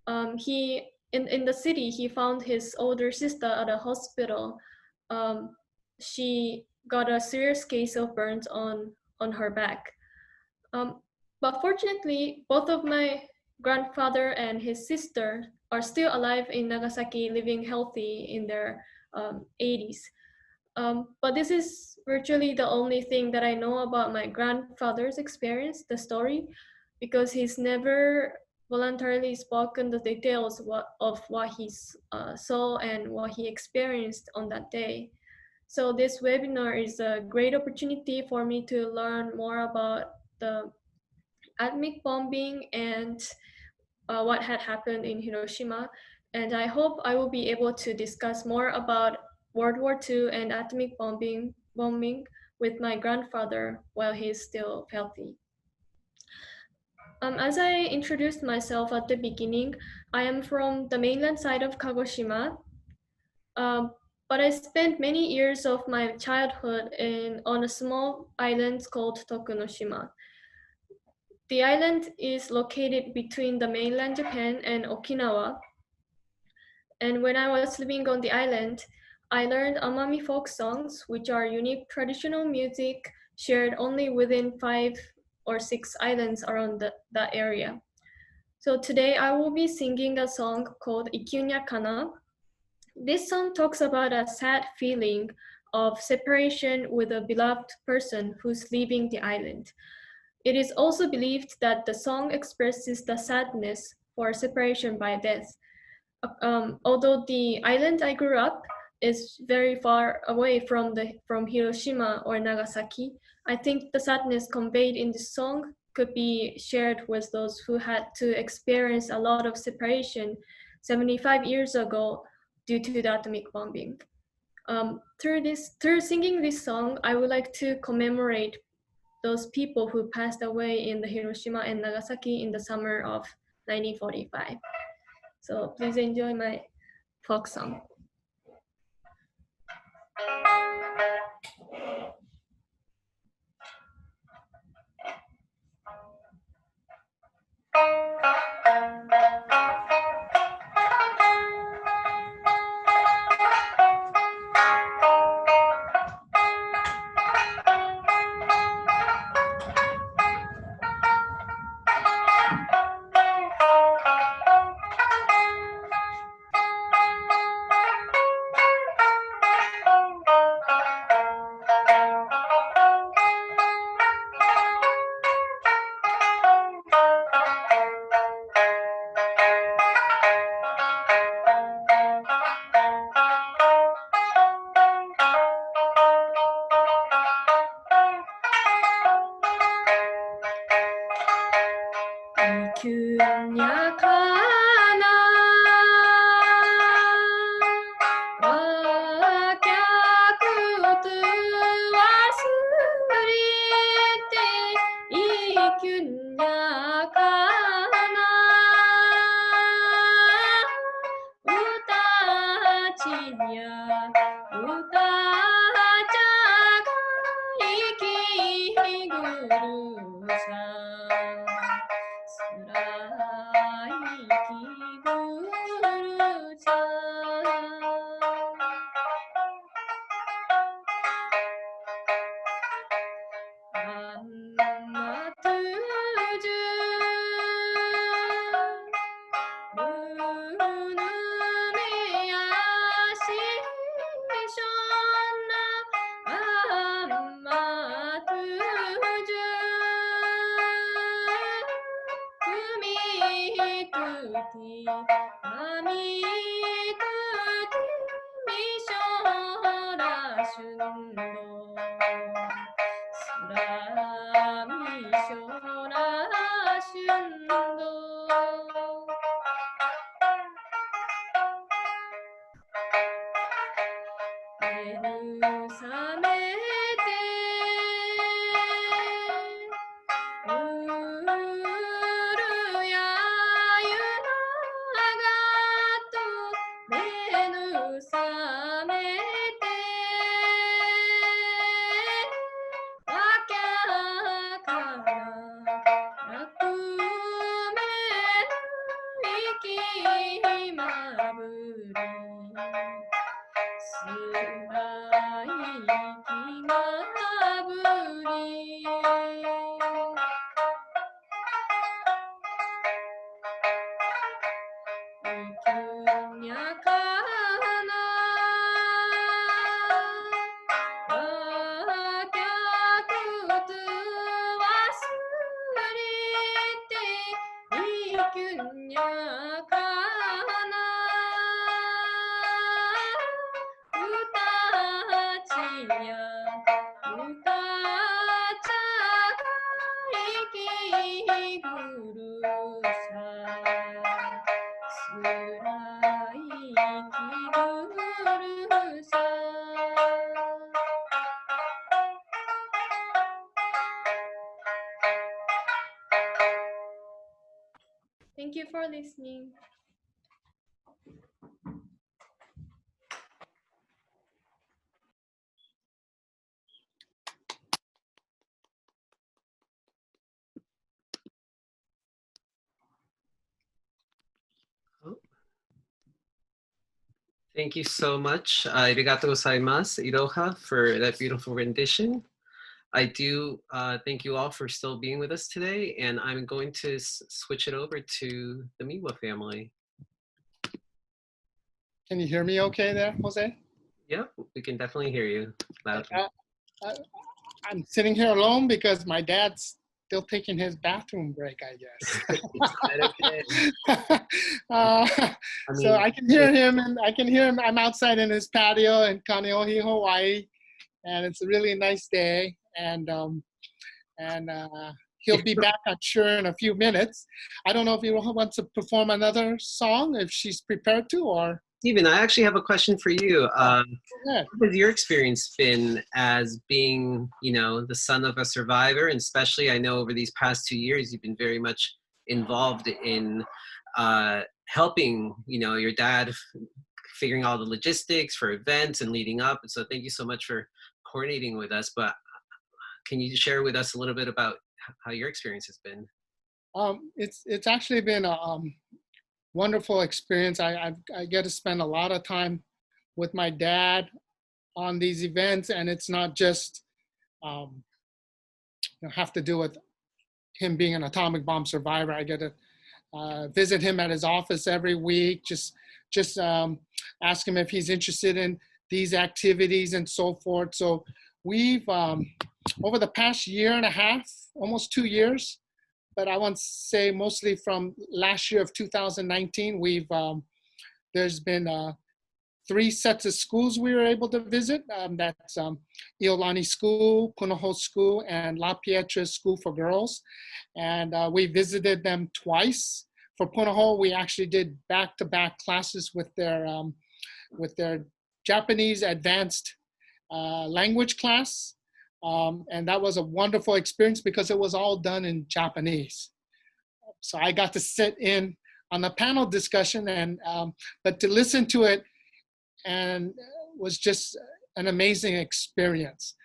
In the city, he found his older sister at a hospital. She got a serious case of burns on her back. But fortunately, both of my grandfather and his sister are still alive in Nagasaki, living healthy in their 80s. But this is virtually the only thing that I know about my grandfather's experience, the story, because he's never voluntarily spoken the details of what he saw and what he experienced on that day. So this webinar is a great opportunity for me to learn more about the atomic bombing and what had happened in Hiroshima. And I hope I will be able to discuss more about World War II and atomic bombing with my grandfather while he's still healthy. As I introduced myself at the beginning, I am from the mainland side of Kagoshima, but I spent many years of my childhood on a small island called Tokunoshima. The island is located between the mainland Japan and Okinawa. And when I was living on the island, I learned Amami folk songs, which are unique traditional music shared only within 5 or 6 islands around that area. So today I will be singing a song called Ikunya Kana. This song talks about a sad feeling of separation with a beloved person who's leaving the island. It is also believed that the song expresses the sadness for separation by death. Although the island I grew up is very far away from Hiroshima or Nagasaki, I think the sadness conveyed in this song could be shared with those who had to experience a lot of separation 75 years ago due to the atomic bombing. Through singing this song, I would like to commemorate those people who passed away in the Hiroshima and Nagasaki in the summer of 1945. So please enjoy my folk song. Thank you for listening. Thank you so much, arigatou gozaimasu, Iroha, for that beautiful rendition. I do thank you all for still being with us today, and I'm going to switch it over to the Miwa family. Can you hear me okay there, Jose? Yep, we can definitely hear you loudly. I'm sitting here alone because my dad's still taking his bathroom break, I guess. So I can hear him, and I can hear him. I'm outside in his patio in Kaneohe, Hawaii, and it's a really nice day. And he'll be back, I'm sure, in a few minutes. I don't know if Iroha wants to perform another song, if she's prepared to, or Stephen, I actually have a question for you. ahead. What has your experience been as being, the son of a survivor? And especially, I know over these past 2 years, you've been very much involved in helping, your dad figuring all the logistics for events and leading up. And so thank you so much for coordinating with us. But can you share with us a little bit about how your experience has been? It's actually been a wonderful experience. I get to spend a lot of time with my dad on these events, and it's not just have to do with him being an atomic bomb survivor. I get to visit him at his office every week, just ask him if he's interested in these activities and so forth. So we've, over the past year and a half, almost 2 years, but I want to say mostly from last year of 2019, there's been 3 sets of schools we were able to visit. That's Iolani School, Punahou School, and La Pietra School for Girls. And we visited them twice. For Punahou, we actually did back-to-back classes with their Japanese advanced language class. And that was a wonderful experience because it was all done in Japanese. So I got to sit in on the panel discussion, and but to listen to it and was just an amazing experience.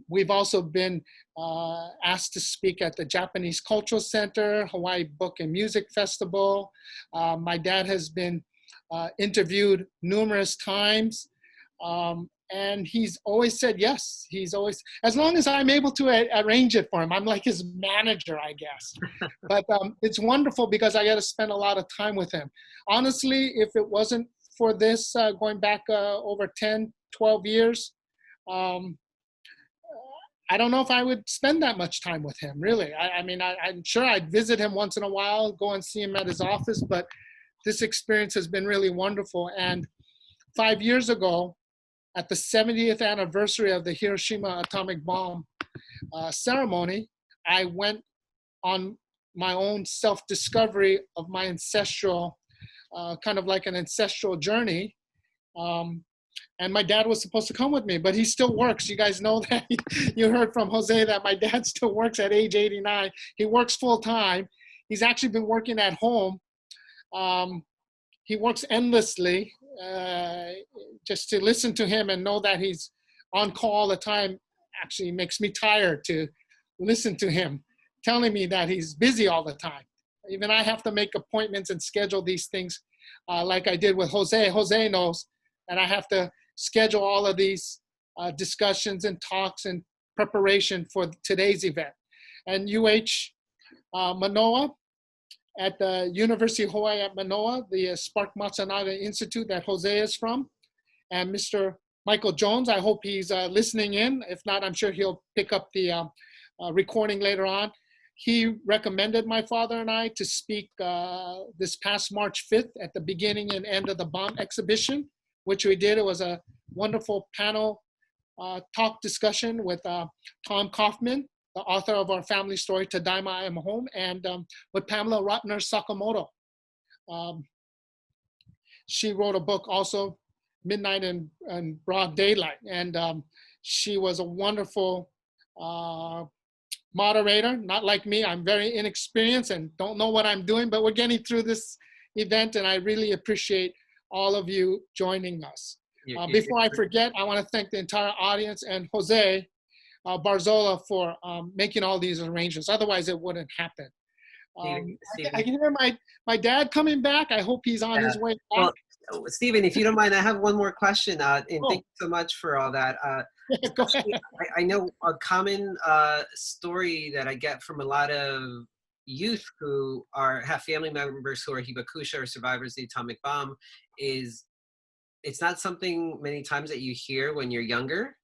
We've also been asked to speak at the Japanese Cultural Center, Hawaii Book and Music Festival. My dad has been interviewed numerous times. And he's always said yes. He's always, as long as I'm able to arrange it for him. I'm like his manager, I guess. But it's wonderful because I get to spend a lot of time with him. Honestly, if it wasn't for this, going back over 10, 12 years, I don't know if I would spend that much time with him, really. I'm sure I'd visit him once in a while, go and see him at his office, but this experience has been really wonderful. And 5 years ago, at the 70th anniversary of the Hiroshima Atomic Bomb ceremony, I went on my own self-discovery of my ancestral, kind of like an ancestral journey. And my dad was supposed to come with me, but he still works. You guys know that. You heard from Jose that my dad still works at age 89. He works full time. He's actually been working at home. He works endlessly. Just to listen to him and know that he's on call all the time actually makes me tired to listen to him telling me that he's busy all the time. Even I have to make appointments and schedule these things like I did with Jose. Jose knows that I have to schedule all of these discussions and talks and preparation for today's event. And Mānoa, at the University of Hawai'i at Mānoa, the Spark Matsunaga Institute that Jose is from, and Mr. Michael Jones, I hope he's listening in. If not, I'm sure he'll pick up the recording later on. He recommended my father and I to speak this past March 5th at the beginning and end of the bomb exhibition, which we did. It was a wonderful panel talk discussion with Tom Coffman, the author of our family story, Tadaima, I Am Home, and with Pamela Rotner Sakamoto. She wrote a book also, Midnight and Broad Daylight, and she was a wonderful moderator, not like me. I'm very inexperienced and don't know what I'm doing, but we're getting through this event, and I really appreciate all of you joining us. Before I forget, I want to thank the entire audience and José Barzola for making all these arrangements. Otherwise, it wouldn't happen. I can hear my dad coming back. I hope he's on his way back. Well, Stephen, if you don't mind, I have one more question. And thank you so much for all that. Go ahead. I know a common story that I get from a lot of youth who have family members who are hibakusha or survivors of the atomic bomb is it's not something many times that you hear when you're younger.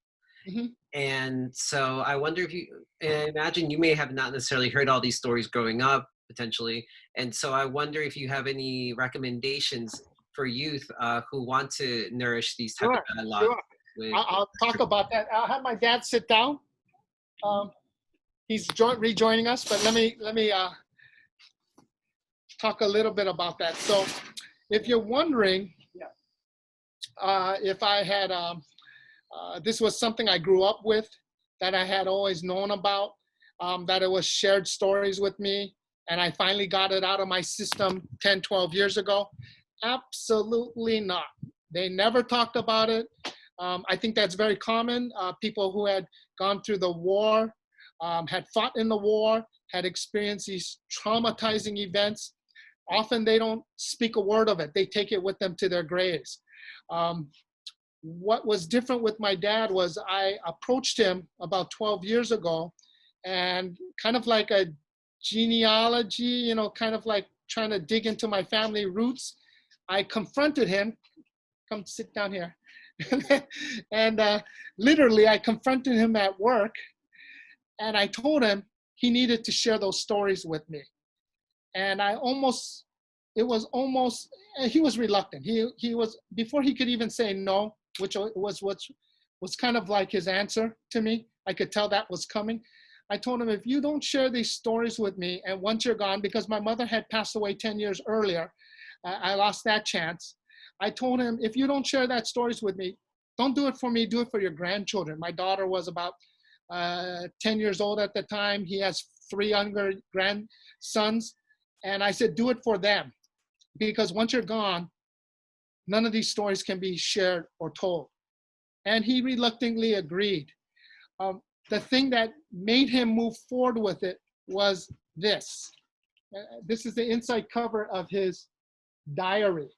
Mm-hmm. And so I wonder if and I imagine you may have not necessarily heard all these stories growing up, potentially. And so I wonder if you have any recommendations for youth who want to nourish these type of dialogue. Sure. I'll talk about that. I'll have my dad sit down. He's rejoining us, but let me talk a little bit about that. So if you're wondering if I had, this was something I grew up with, that I had always known about, that it was shared stories with me, and I finally got it out of my system 10, 12 years ago. Absolutely not. They never talked about it. I think that's very common. People who had gone through the war, had fought in the war, had experienced these traumatizing events. Often they don't speak a word of it. They take it with them to their graves. What was different with my dad was I approached him about 12 years ago, and kind of like a genealogy, you know, kind of like trying to dig into my family roots. I confronted him, come sit down here. And literally I confronted him at work, and I told him he needed to share those stories with me. And he was reluctant. He was, before he could even say no, which was kind of like his answer to me. I could tell that was coming. I told him, if you don't share these stories with me, and once you're gone, because my mother had passed away 10 years earlier, I lost that chance. I told him, if you don't share that stories with me, don't do it for me, do it for your grandchildren. My daughter was about 10 years old at the time. He has 3 younger grandsons. And I said, do it for them. Because once you're gone, none of these stories can be shared or told. And he reluctantly agreed. The thing that made him move forward with it was this. This is the inside cover of his diary.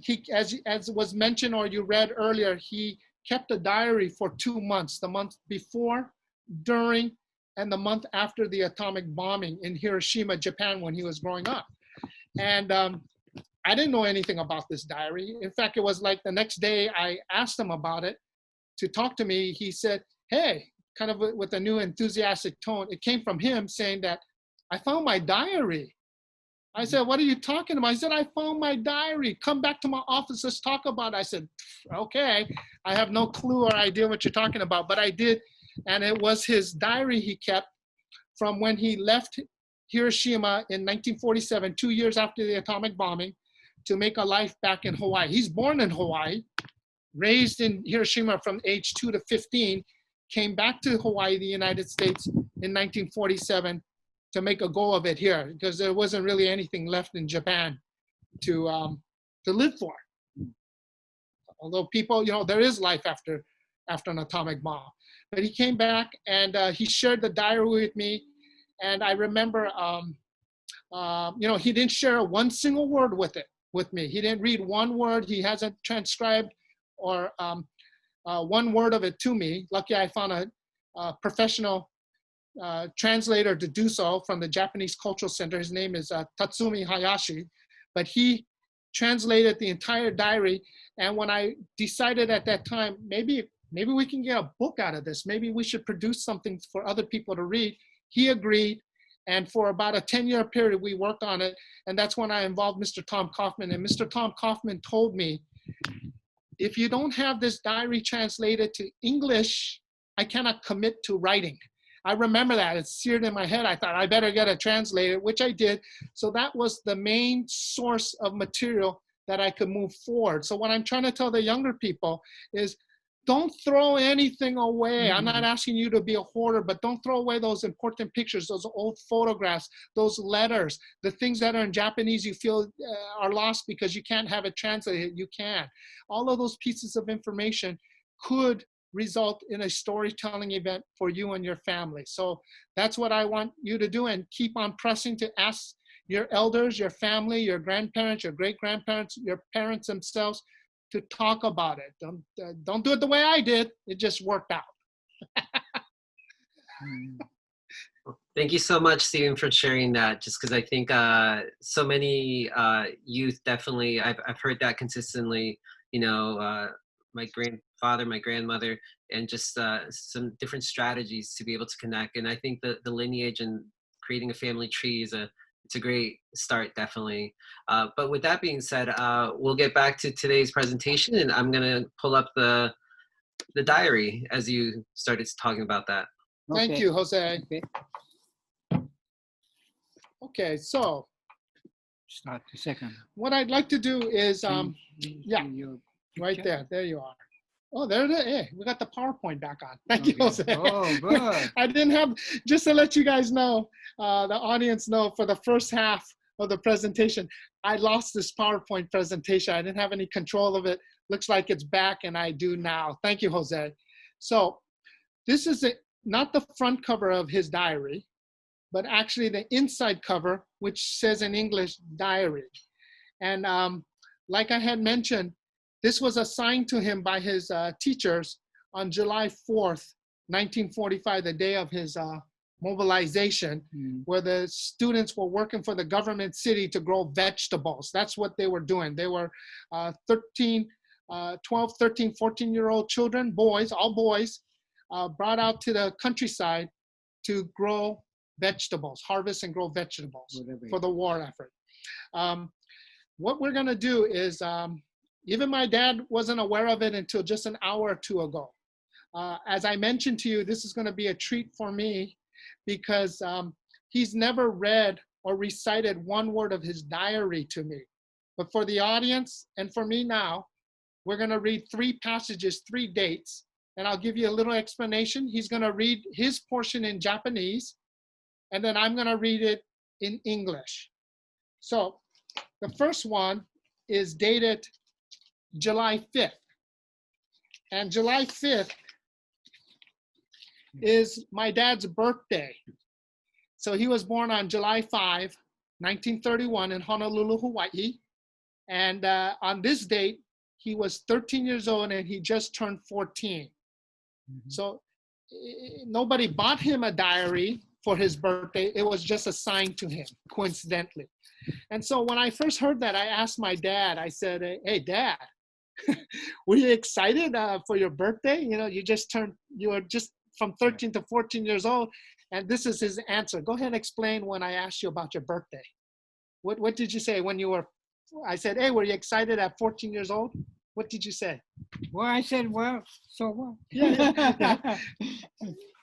He, as was mentioned or you read earlier, he kept a diary for 2 months, the month before, during, and the month after the atomic bombing in Hiroshima, Japan, when he was growing up. And I didn't know anything about this diary. In fact, it was like the next day I asked him about it to talk to me. He said, hey, kind of with a new enthusiastic tone, it came from him saying that, I found my diary. I said, what are you talking about? He said, I found my diary. Come back to my office, let's talk about it. I said, okay, I have no clue or idea what you're talking about, but I did. And it was his diary he kept from when he left Hiroshima in 1947, 2 years after the atomic bombing, to make a life back in Hawaii. He's born in Hawaii, raised in Hiroshima from age 2 to 15, came back to Hawaii, the United States, in 1947 to make a go of it here, because there wasn't really anything left in Japan to live for. Although people, you know, there is life after an atomic bomb. But he came back and he shared the diary with me. And I remember, you know, he didn't share one single word with me. He didn't read one word. He hasn't transcribed or one word of it to me. Lucky I found a professional translator to do so from the Japanese Cultural Center. His name is Tatsumi Hayashi, but he translated the entire diary. And when I decided at that time, maybe we can get a book out of this. Maybe we should produce something for other people to read. He agreed. And for about a 10-year period, we worked on it. And that's when I involved Mr. Tom Coffman. And Mr. Tom Coffman told me, if you don't have this diary translated to English, I cannot commit to writing. I remember that. It's seared in my head. I thought I better get it translated, which I did. So that was the main source of material that I could move forward. So what I'm trying to tell the younger people is, don't throw anything away. I'm not asking you to be a hoarder, but don't throw away those important pictures, those old photographs, those letters, the things that are in Japanese you feel are lost because you can't have it translated. You can. All of those pieces of information could result in a storytelling event for you and your family. So that's what I want you to do, and keep on pressing to ask your elders, your family, your grandparents, your great-grandparents, your parents themselves to talk about it. Don't do it the way I did. It just worked out. Thank you so much, Stephen, for sharing that. Just because I think so many youth definitely, I've heard that consistently, you know, my grandfather, my grandmother, and just some different strategies to be able to connect. And I think the lineage and creating a family tree is it's a great start, definitely. But with that being said, we'll get back to today's presentation, and I'm gonna pull up the diary as you started talking about that. Thank you, Jose. Okay, so Start the second. what I'd like to do is, yeah. Right there. There you are. Oh, there it is. Hey, we got the PowerPoint back on. Thank you, Jose. Oh, good. I didn't have, just to let you guys know, the audience know, for the first half of the presentation, I lost this PowerPoint presentation. I didn't have any control of it. Looks like it's back, and I do now. Thank you, Jose. So this is not the front cover of his diary, but actually the inside cover, which says in English, diary. And like I had mentioned, this was assigned to him by his teachers on July 4th, 1945, the day of his mobilization, where the students were working for the government city to grow vegetables. That's what they were doing. They were 12, 13, 14-year-old children, boys, all boys, brought out to the countryside to grow vegetables, harvest and grow vegetables for the war effort. What we're gonna do is, even my dad wasn't aware of it until just an hour or two ago. As I mentioned to you, this is gonna be a treat for me because he's never read or recited one word of his diary to me. But for the audience and for me now, we're gonna read 3 passages, 3 dates, and I'll give you a little explanation. He's gonna read his portion in Japanese, and then I'm gonna read it in English. So the first one is dated July 5th. And July 5th is my dad's birthday. So he was born on July 5, 1931 in Honolulu, Hawaii. And on this date, he was 13 years old and he just turned 14. So nobody bought him a diary for his birthday. It was just assigned to him, coincidentally. And so when I first heard that, I asked my dad, I said, hey, Dad, were you excited for your birthday? You know, you were just from 13 to 14 years old. And this is his answer. Go ahead and explain when I asked you about your birthday. What did you say when you were, I said, hey, were you excited at 14 years old? What did you say? Well, I said, well, so what? Yeah.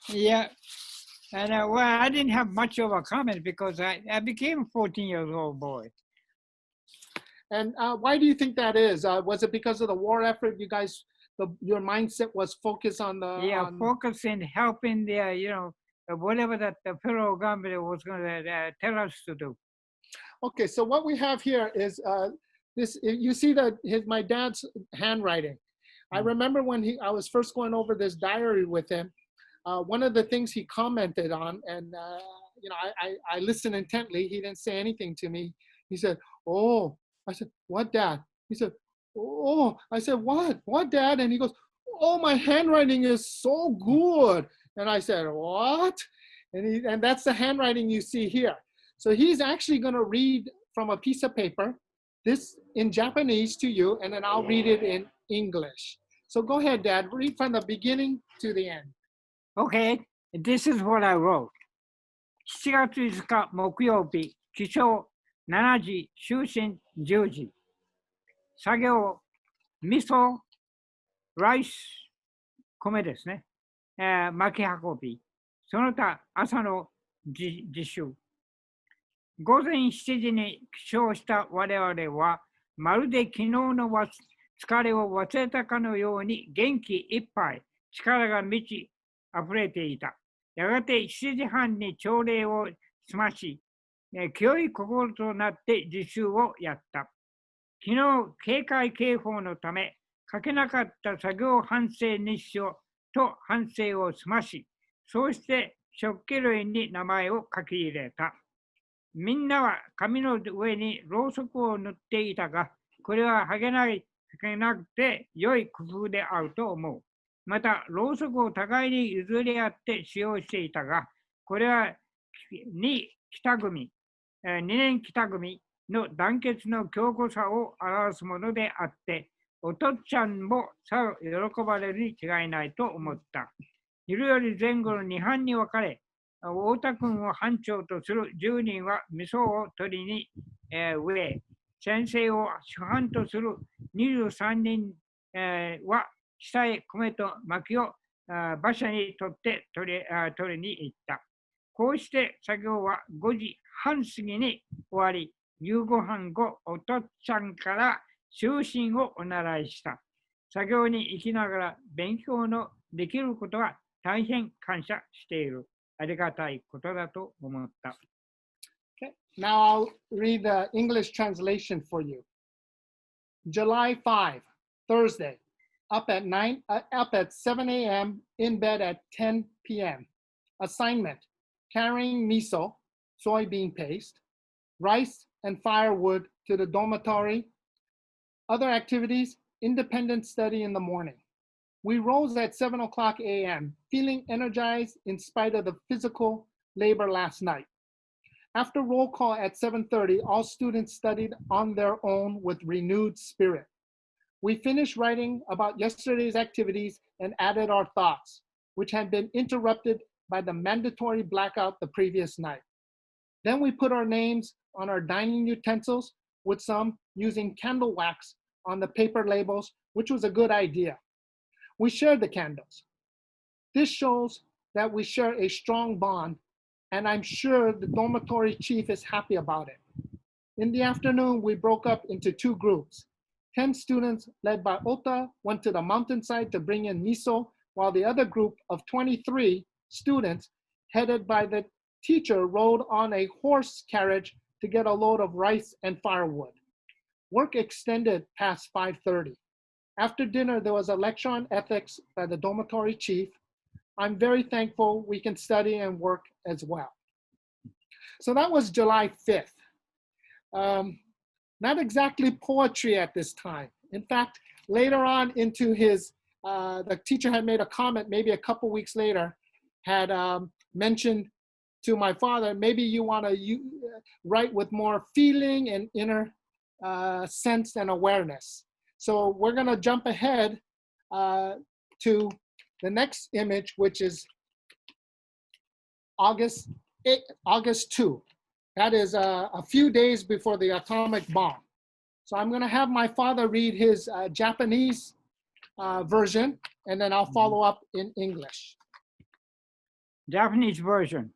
Yeah. And well, I didn't have much of a comment because I became a 14-year-old boy. And why do you think that is? Was it because of the war effort? You guys, your mindset was focused on the... Yeah, focusing, helping the, you know, whatever that the federal government was going to tell us to do. Okay, so what we have here is this. You see that my dad's handwriting. I remember when I was first going over this diary with him, one of the things he commented on, and you know, I listened intently. He didn't say anything to me. He said, "Oh," I said, "What, Dad?" He said, "Oh," I said, "What, Dad?" And he goes, "Oh, my handwriting is so good." And I said, "What?" And that's the handwriting you see here. So he's actually going to read from a piece of paper, this in Japanese to you, and then I'll read it in English. So go ahead, Dad. Read from the beginning to the end. Okay, this is what I wrote. 7月5日木曜日、起床7時、就寝10時。作業、味噌、ライス、米ですね。巻き運び。その他、朝の自習。午前7時に起床した我々は、まるで昨日の疲れを忘れたかのように元気いっぱい、力が満ち溢れていた。やがて7時半に朝礼を済まし、清い心となって自習をやった。昨日、警戒警報のため、書けなかった作業反省日誌と反省を済まし、そうして食器類に名前を書き入れた。みんなは紙の上にろうそくを塗っていたが、これははげなくて良い工夫であると思う。また、ろうそくを互いに譲り合って使用していたが、これは2年北組の団結の強固さを表すものであって、おとっちゃんもさぞ喜ばれるに違いないと思った。昼より前後の2班に分かれ、太田君を班長とする10人は味噌を取りに植え、先生を主犯とする23人は下へ米と薪を馬車に取って取りに行った。こうして作業は5時半過ぎに終わり、夕ご飯後、おとっちゃんから就寝をお習いした。作業に行きながら勉強のできることは大変感謝している。ありがたいことだと思った。Okay, now I'll read the English translation for you. July 5, Thursday, up at 7 a.m., in bed at 10 p.m. Assignment, carrying miso, soybean paste, rice and firewood to the dormitory. Other activities, independent study in the morning. We rose at 7 o'clock a.m., feeling energized in spite of the physical labor last night. After roll call at 7:30, all students studied on their own with renewed spirit. We finished writing about yesterday's activities and added our thoughts, which had been interrupted by the mandatory blackout the previous night. Then we put our names on our dining utensils, with some using candle wax on the paper labels, which was a good idea. We shared the candles. This shows that we share a strong bond, and I'm sure the dormitory chief is happy about it. In the afternoon, we broke up into two groups. 10 students led by Ota went to the mountainside to bring in miso, while the other group of 23 students, headed by the teacher, rode on a horse carriage to get a load of rice and firewood. Work extended past 5:30. After dinner, there was a lecture on ethics by the dormitory chief. I'm very thankful we can study and work as well. So that was July 5th. Not exactly poetry at this time. In fact, later on into his, the teacher had made a comment maybe a couple weeks later, had mentioned to my father, maybe you want to write with more feeling and inner sense and awareness. So we're going to jump ahead to the next image, which is August 2. That is a few days before the atomic bomb. So I'm going to have my father read his Japanese version, and then I'll follow up in English. Japanese version.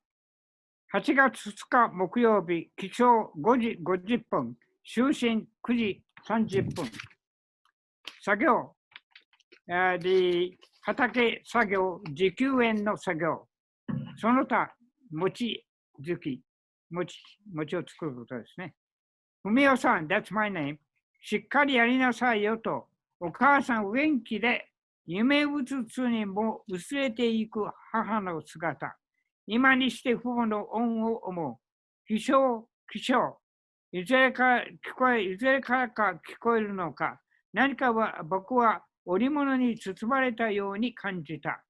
8月2日木曜日、起床5時50分、就寝9時30分。作業、畑作業、時給園の作業。その他、餅好き。餅を作ることですね。ふみおさん、that's my name。しっかりやりなさいよと、お母さん元気で、夢うつつにも薄れていく母の姿。今にして父母の恩を思う。起床。いずれからか聞こえるのか。何かは僕は織物に包まれたように感じた。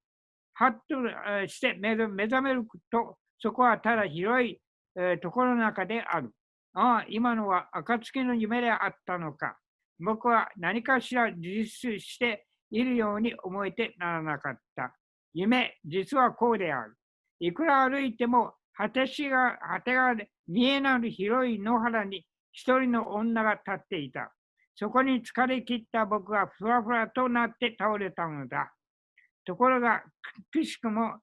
はっとして目覚めると、そこはただ広いところの中である。ああ、今のは暁の夢であったのか。僕は何かしら自立しているように思えてならなかった。夢、実はこうである。いくら歩いても果てが見えなる広い野原に一人の女が立っていた。そこに疲れ切った僕はふわふわとなって倒れたのだ。ところが、くしくも、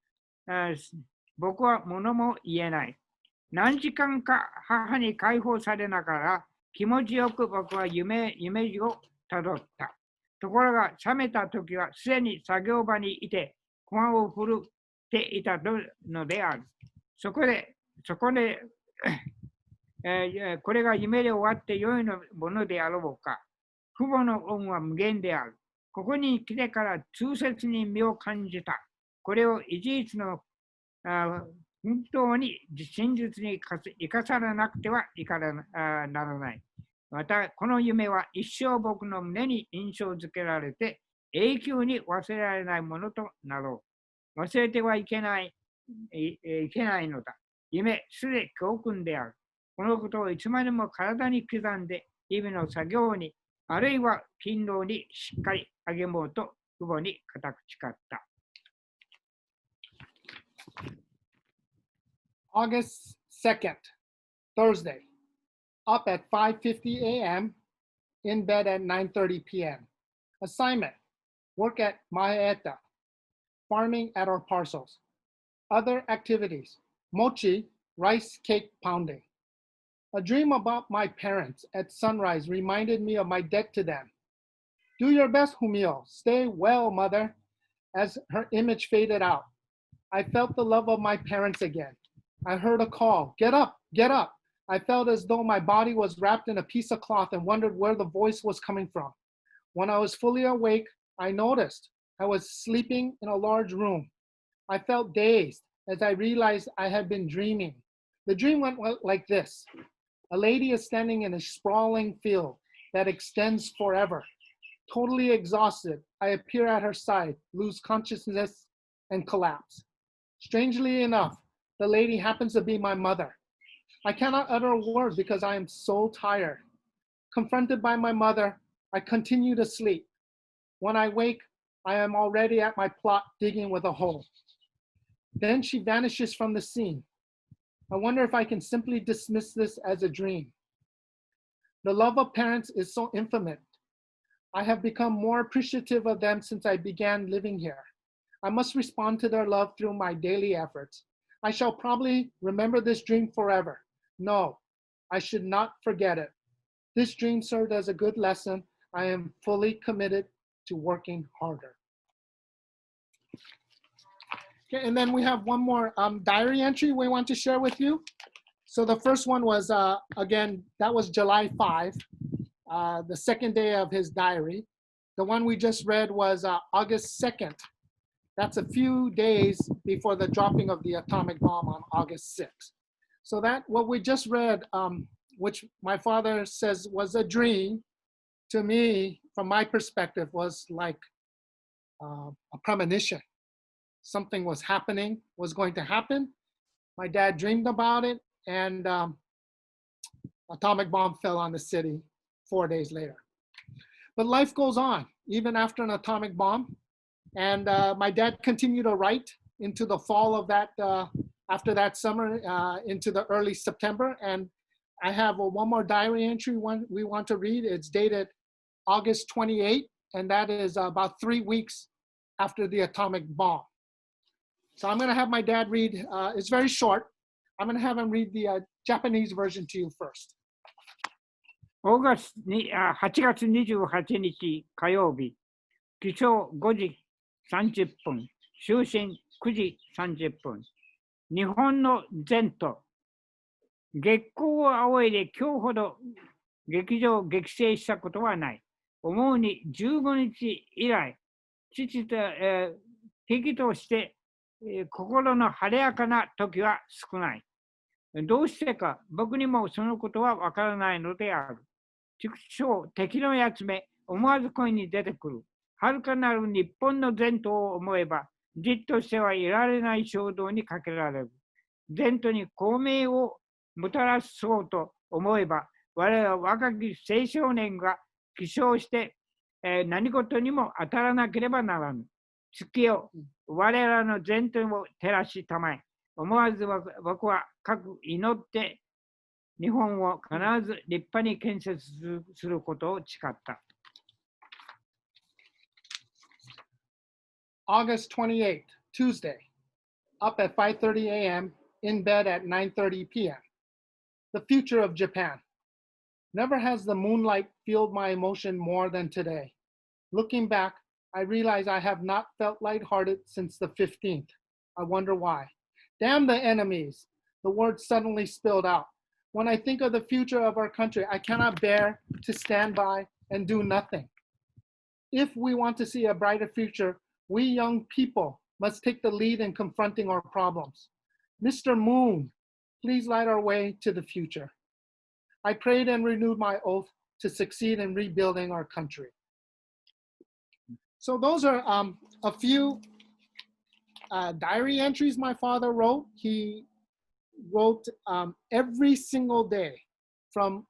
僕は物も言えない。何時間か母に解放されながら気持ちよく僕は夢路をたどった。ところが、覚めた時はすでに作業場にいて、駒を振るっていたのである。そこで、これが夢で終わって良いものであろうか。父母の恩は無限である。ここに来てから痛切に身を感じた。これを一日の本当に真実に生かさなくてはいかならない。また、この夢は一生僕の胸に印象づけられて、永久に忘れられないものとなろう。忘れてはいけないのだ。夢、すで教訓である。このことをいつまでも体に刻んで、日々の作業に、あるいは勤労にしっかり励もうと父母に固く誓った。August 2nd, Thursday, up at 5:50 a.m., in bed at 9:30 p.m. Assignment, work at Maeta, farming at our parcels. Other activities, mochi, rice cake pounding. A dream about my parents at sunrise reminded me of my debt to them. Do your best, Humio. Stay well, mother. As her image faded out, I felt the love of my parents again. I heard a call, get up, get up. I felt as though my body was wrapped in a piece of cloth and wondered where the voice was coming from. When I was fully awake, I noticed I was sleeping in a large room. I felt dazed as I realized I had been dreaming. The dream went like this. A lady is standing in a sprawling field that extends forever. Totally exhausted, I appear at her side, lose consciousness, and collapse. Strangely enough, the lady happens to be my mother. I cannot utter a word because I am so tired. Confronted by my mother, I continue to sleep. When I wake, I am already at my plot digging with a hoe. Then she vanishes from the scene. I wonder if I can simply dismiss this as a dream. The love of parents is so infinite. I have become more appreciative of them since I began living here. I must respond to their love through my daily efforts. I shall probably remember this dream forever. No, I should not forget it. This dream served as a good lesson. I am fully committed to working harder. Okay, and then we have one more diary entry we want to share with you. So the first one was, again, that was July 5, the second day of his diary. The one we just read was August 2nd. That's a few days before the dropping of the atomic bomb on August 6th. So that, what we just read, which my father says was a dream, to me, from my perspective, was like a premonition. Something was happening, was going to happen. My dad dreamed about it, and atomic bomb fell on the city 4 days later. But life goes on, even after an atomic bomb. And my dad continued to write into the fall of that, after that summer, into the early September. And I have one more diary entry we want to read. It's dated August 28, and that is about 3 weeks after the atomic bomb. So I'm gonna have my dad read, it's very short. I'm gonna have him read the Japanese version to you first. 8月28日火曜日、起床5時30分、就寝9時30分。日本の前途、月光を仰いで今日ほど激静したことはない。思うに15日以来、父と、敵として、心の晴れやかな時は少ない。どうしてか僕にもそのことはわからないのである。畜生、敵のやつめ、思わず声に出てくる。遥かなる日本の前途を思えば、じっとしてはいられない衝動にかけられる。前途に光明をもたらそうと思えば、我々は若き青少年が起床して、何事にも当たらなければならぬ。月よ、我らの前途を照らしたまえ。思わず僕は各祈って、日本を必ず立派に建設することを誓った。August 28th, Tuesday. Up at 5:30 a.m., in bed at 9:30 p.m. The future of Japan. Never has the moonlight fueled my emotion more than today. Looking back, I realize I have not felt lighthearted since the 15th. I wonder why. Damn the enemies, the words suddenly spilled out. When I think of the future of our country, I cannot bear to stand by and do nothing. If we want to see a brighter future, we young people must take the lead in confronting our problems. Mr. Moon, please light our way to the future. I prayed and renewed my oath to succeed in rebuilding our country. So those are a few diary entries my father wrote. He wrote every single day from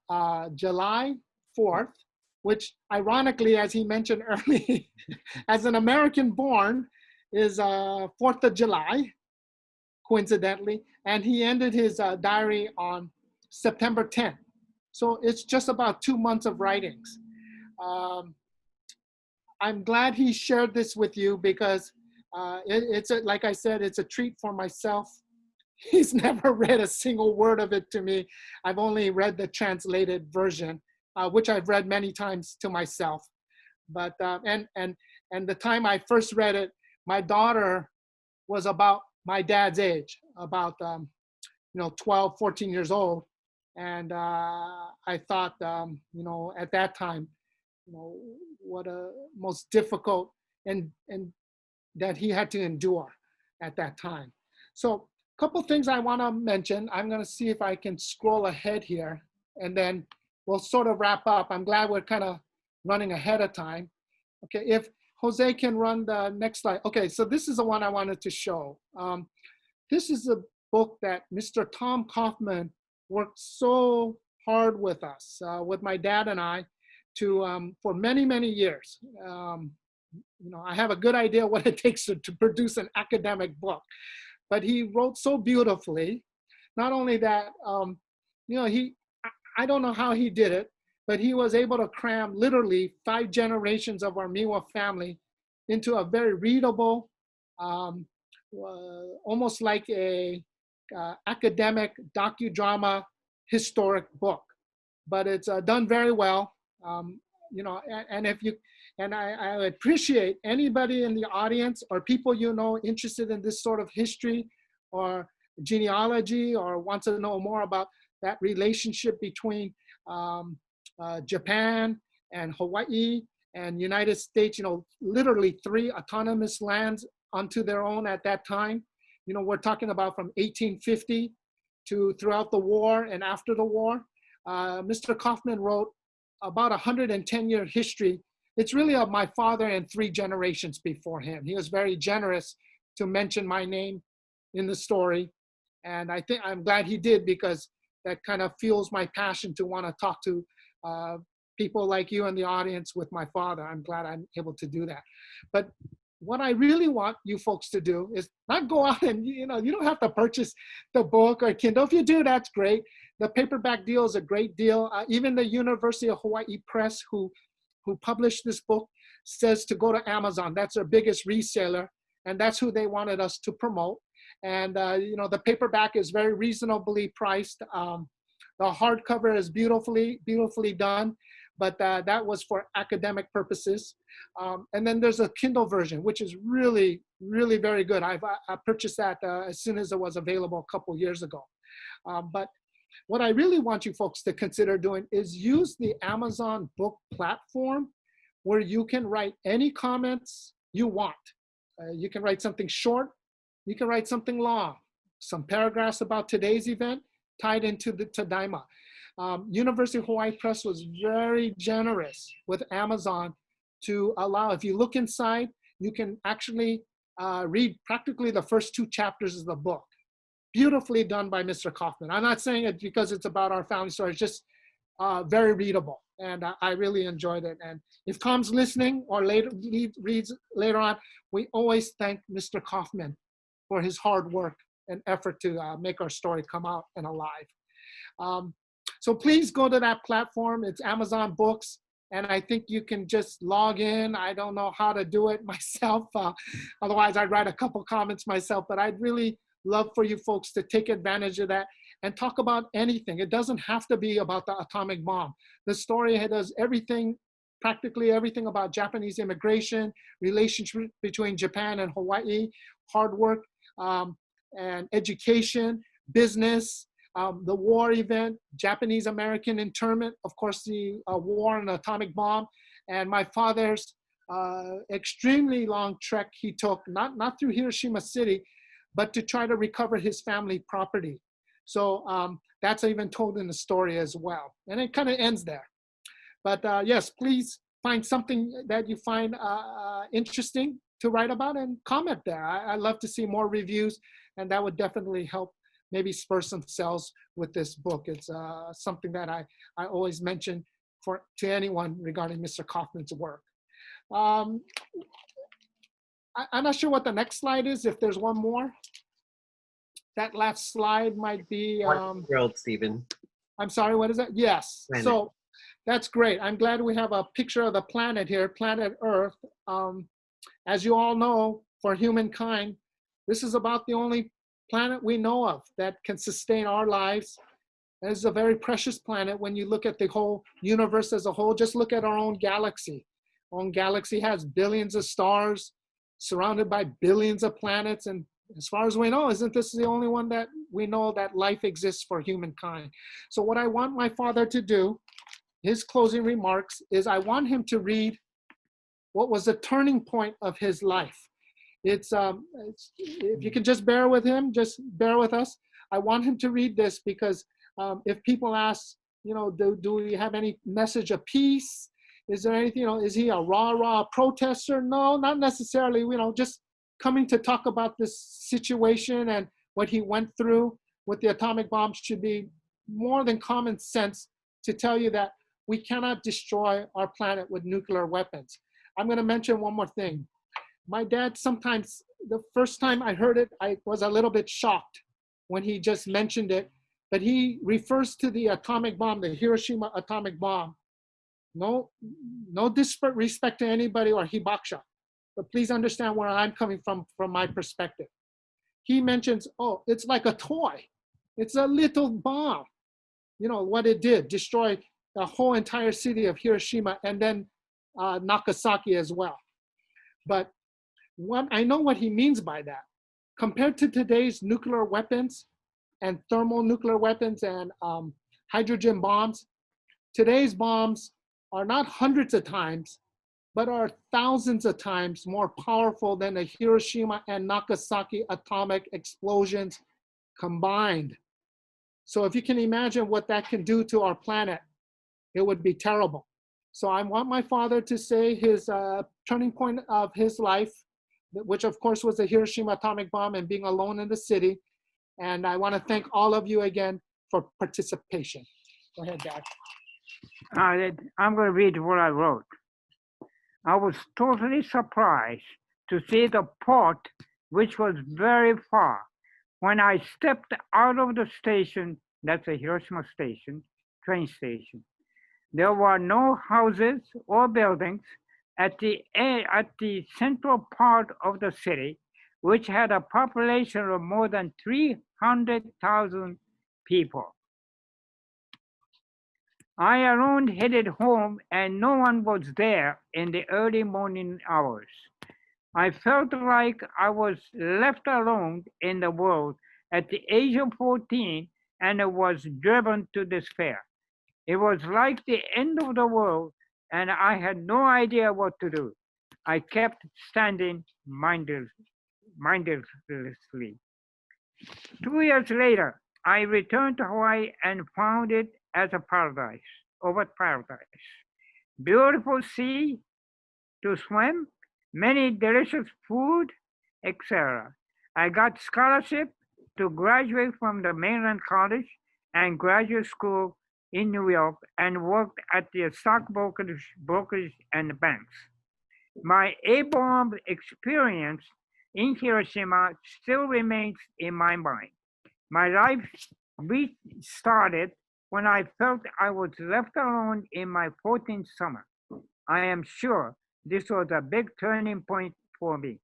July 4th, which ironically, as he mentioned earlier, as an American born, is 4th of July, coincidentally, and he ended his diary on September 10th. So it's just about 2 months of writings. I'm glad he shared this with you because like I said, it's a treat for myself. He's never read a single word of it to me. I've only read the translated version, which I've read many times to myself. But and the time I first read it, my daughter was about my dad's age, about 12, 14 years old, and I thought at that time, what a most difficult and that he had to endure at that time. So a couple things I want to mention. I'm going to see if I can scroll ahead here, and then we'll sort of wrap up. I'm glad we're kind of running ahead of time. Okay, if Jose can run the next slide. Okay, so this is the one I wanted to show. This is a book that Mr. Tom Coffman worked so hard with us, with my dad and I, to for many, many years. I have a good idea what it takes to produce an academic book, but he wrote so beautifully. Not only that, I don't know how he did it, but he was able to cram literally 5 generations of our Miwa family into a very readable, almost like a academic docudrama historic book. But it's done very well. And I appreciate anybody in the audience or people interested in this sort of history or genealogy or wants to know more about that relationship between Japan and Hawaii and United States, literally 3 autonomous lands unto their own at that time. We're talking about from 1850 to throughout the war and after the war. Mr. Coffman wrote about 110-year history. It's really of my father and 3 generations before him. He was very generous to mention my name in the story. And I think I'm glad he did, because that kind of fuels my passion to want to talk to people like you in the audience with my father. I'm glad I'm able to do that. But what I really want you folks to do is not go out and, you don't have to purchase the book or Kindle. If you do, that's great. The paperback deal is a great deal. Even the University of Hawai'i Press, who published this book, says to go to Amazon. That's their biggest reseller, and that's who they wanted us to promote. And the paperback is very reasonably priced. The hardcover is beautifully done, but that was for academic purposes. And then there's a Kindle version, which is really, really very good. I purchased that as soon as it was available a couple years ago. But what I really want you folks to consider doing is use the Amazon book platform, where you can write any comments you want. You can write something short, you can write something long, some paragraphs about today's event tied into the Tadaima. University of Hawaii Press was very generous with Amazon to allow, if you look inside, you can actually read practically the first 2 chapters of the book. Beautifully done by Mr. Coffman. I'm not saying it because it's about our family story. It's just very readable, and I really enjoyed it. And if Tom's listening or reads later on, we always thank Mr. Coffman for his hard work and effort to make our story come out and alive. So please go to that platform. It's Amazon Books, and I think you can just log in. I don't know how to do it myself. Otherwise, I'd write a couple comments myself, but I'd really love for you folks to take advantage of that and talk about anything. It doesn't have to be about the atomic bomb. The story does everything, practically everything about Japanese immigration, relationship between Japan and Hawaii, hard work and education, business, the war event, Japanese-American internment, of course, the war and atomic bomb, and my father's extremely long trek he took, not through Hiroshima City, but to try to recover his family property. So that's even told in the story as well. And it kind of ends there. But yes, please find something that you find interesting to write about and comment there. I love to see more reviews, and that would definitely help maybe spur some sales with this book. It's something that I always mention to anyone regarding Mr. Coffman's work. I'm not sure what the next slide is, if there's one more. That last slide might be... World, Stephen. I'm sorry, what is that? Yes. Planet. So that's great. I'm glad we have a picture of the planet here, planet Earth. As you all know, for humankind, this is about the only planet we know of that can sustain our lives. And it's a very precious planet when you look at the whole universe as a whole. Just look at our own galaxy. own galaxy has billions of stars, surrounded by billions of planets. And as far as we know, isn't this the only one that we know that life exists for humankind? So what I want my father to do, his closing remarks, is I want him to read what was the turning point of his life. It's if you can just bear with him, just bear with us. I want him to read this because if people ask, you know, do we have any message of peace? Is there anything, you know, is he a rah-rah protester? No, not necessarily, you know, just coming to talk about this situation and what he went through with the atomic bomb should be more than common sense to tell you that we cannot destroy our planet with nuclear weapons. I'm going to mention one more thing. My dad sometimes, the first time I heard it, I was a little bit shocked when he just mentioned it, but he refers to the atomic bomb, the Hiroshima atomic bomb. No disrespect to anybody or hibakusha, but please understand where I'm coming from my perspective. He mentions, oh, it's like a toy. It's a little bomb. You know, what it did, destroy the whole entire city of Hiroshima and then Nagasaki as well. But I know what he means by that. Compared to today's nuclear weapons and thermonuclear weapons and hydrogen bombs, today's bombs are not hundreds of times, but are thousands of times more powerful than the Hiroshima and Nagasaki atomic explosions combined. So if you can imagine what that can do to our planet, it would be terrible. So I want my father to say his turning point of his life, which of course was the Hiroshima atomic bomb and being alone in the city. And I want to thank all of you again for participation. Go ahead, Dad. I'm going to read what I wrote. I was totally surprised to see the port, which was very far. When I stepped out of the station, that's a Hiroshima station, train station, there were no houses or buildings at the central part of the city, which had a population of more than 300,000 people. I alone headed home and no one was there in the early morning hours. I felt like I was left alone in the world at the age of 14 and I was driven to despair. It was like the end of the world and I had no idea what to do. I kept standing mindlessly. 2 years later, I returned to Hawaii and found it as a paradise, paradise. Beautiful sea to swim, many delicious food, etc. I got scholarship to graduate from the mainland college and graduate school in New York and worked at the stock brokerage and banks. My A-bomb experience in Hiroshima still remains in my mind. My life restarted when I felt I was left alone in my 14th summer. I am sure this was a big turning point for me.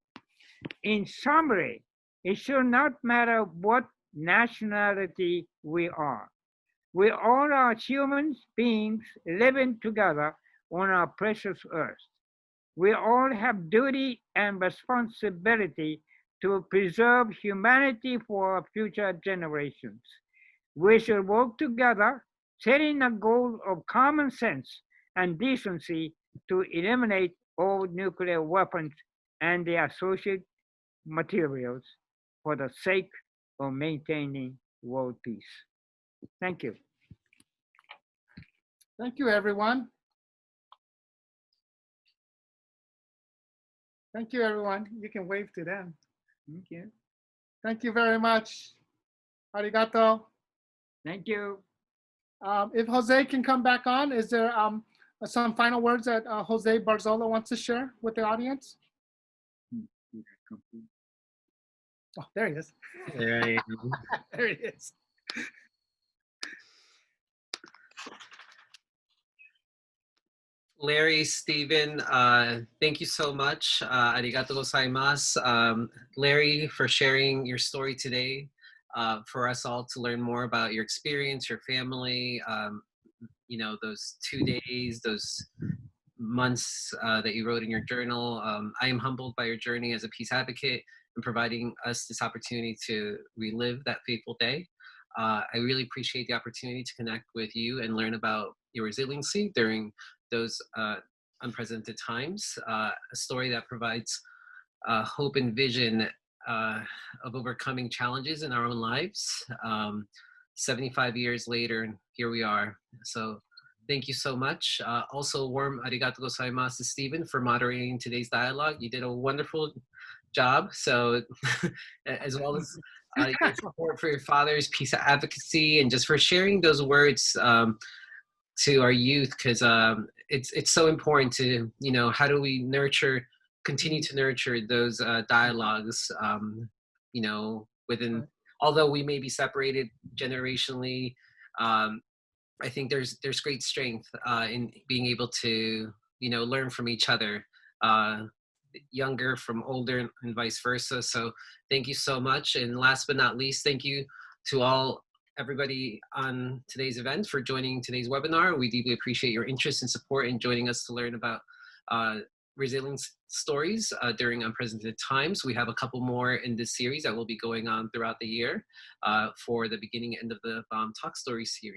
In summary, it should not matter what nationality we are. We all are human beings living together on our precious earth. We all have duty and responsibility to preserve humanity for our future generations. We should work together, setting a goal of common sense and decency to eliminate all nuclear weapons and the associated materials for the sake of maintaining world peace. Thank you. Thank you, everyone. Thank you, everyone. You can wave to them. Thank you. Thank you very much. Arigato. Thank you. If Jose can come back on, is there some final words that José Barzola wants to share with the audience? Oh, there he is. There I am. There he is. Larry, Stephen, thank you so much. Arigato gozaimasu. Larry, for sharing your story today, for us all to learn more about your experience, your family, you know, those 2 days, those months that you wrote in your journal. I am humbled by your journey as a peace advocate and providing us this opportunity to relive that fateful day. I really appreciate the opportunity to connect with you and learn about your resiliency during those unprecedented times, a story that provides hope and vision of overcoming challenges in our own lives. 75 years later, and here we are. So thank you so much. Also, warm arigato gozaimasu to Stephen for moderating today's dialogue. You did a wonderful job. So as well as your support for your father's peace advocacy and just for sharing those words to our youth, because it's so important to, you know, how do we continue to nurture those dialogues, you know, within, although we may be separated generationally, I think there's great strength in being able to, you know, learn from each other, younger from older and vice versa. So thank you so much. And last but not least, thank you to everybody on today's event for joining today's webinar. We deeply appreciate your interest and support in joining us to learn about resilience stories during unprecedented times. We have a couple more in this series that will be going on throughout the year for the beginning and end of the Bomb Talk Story series.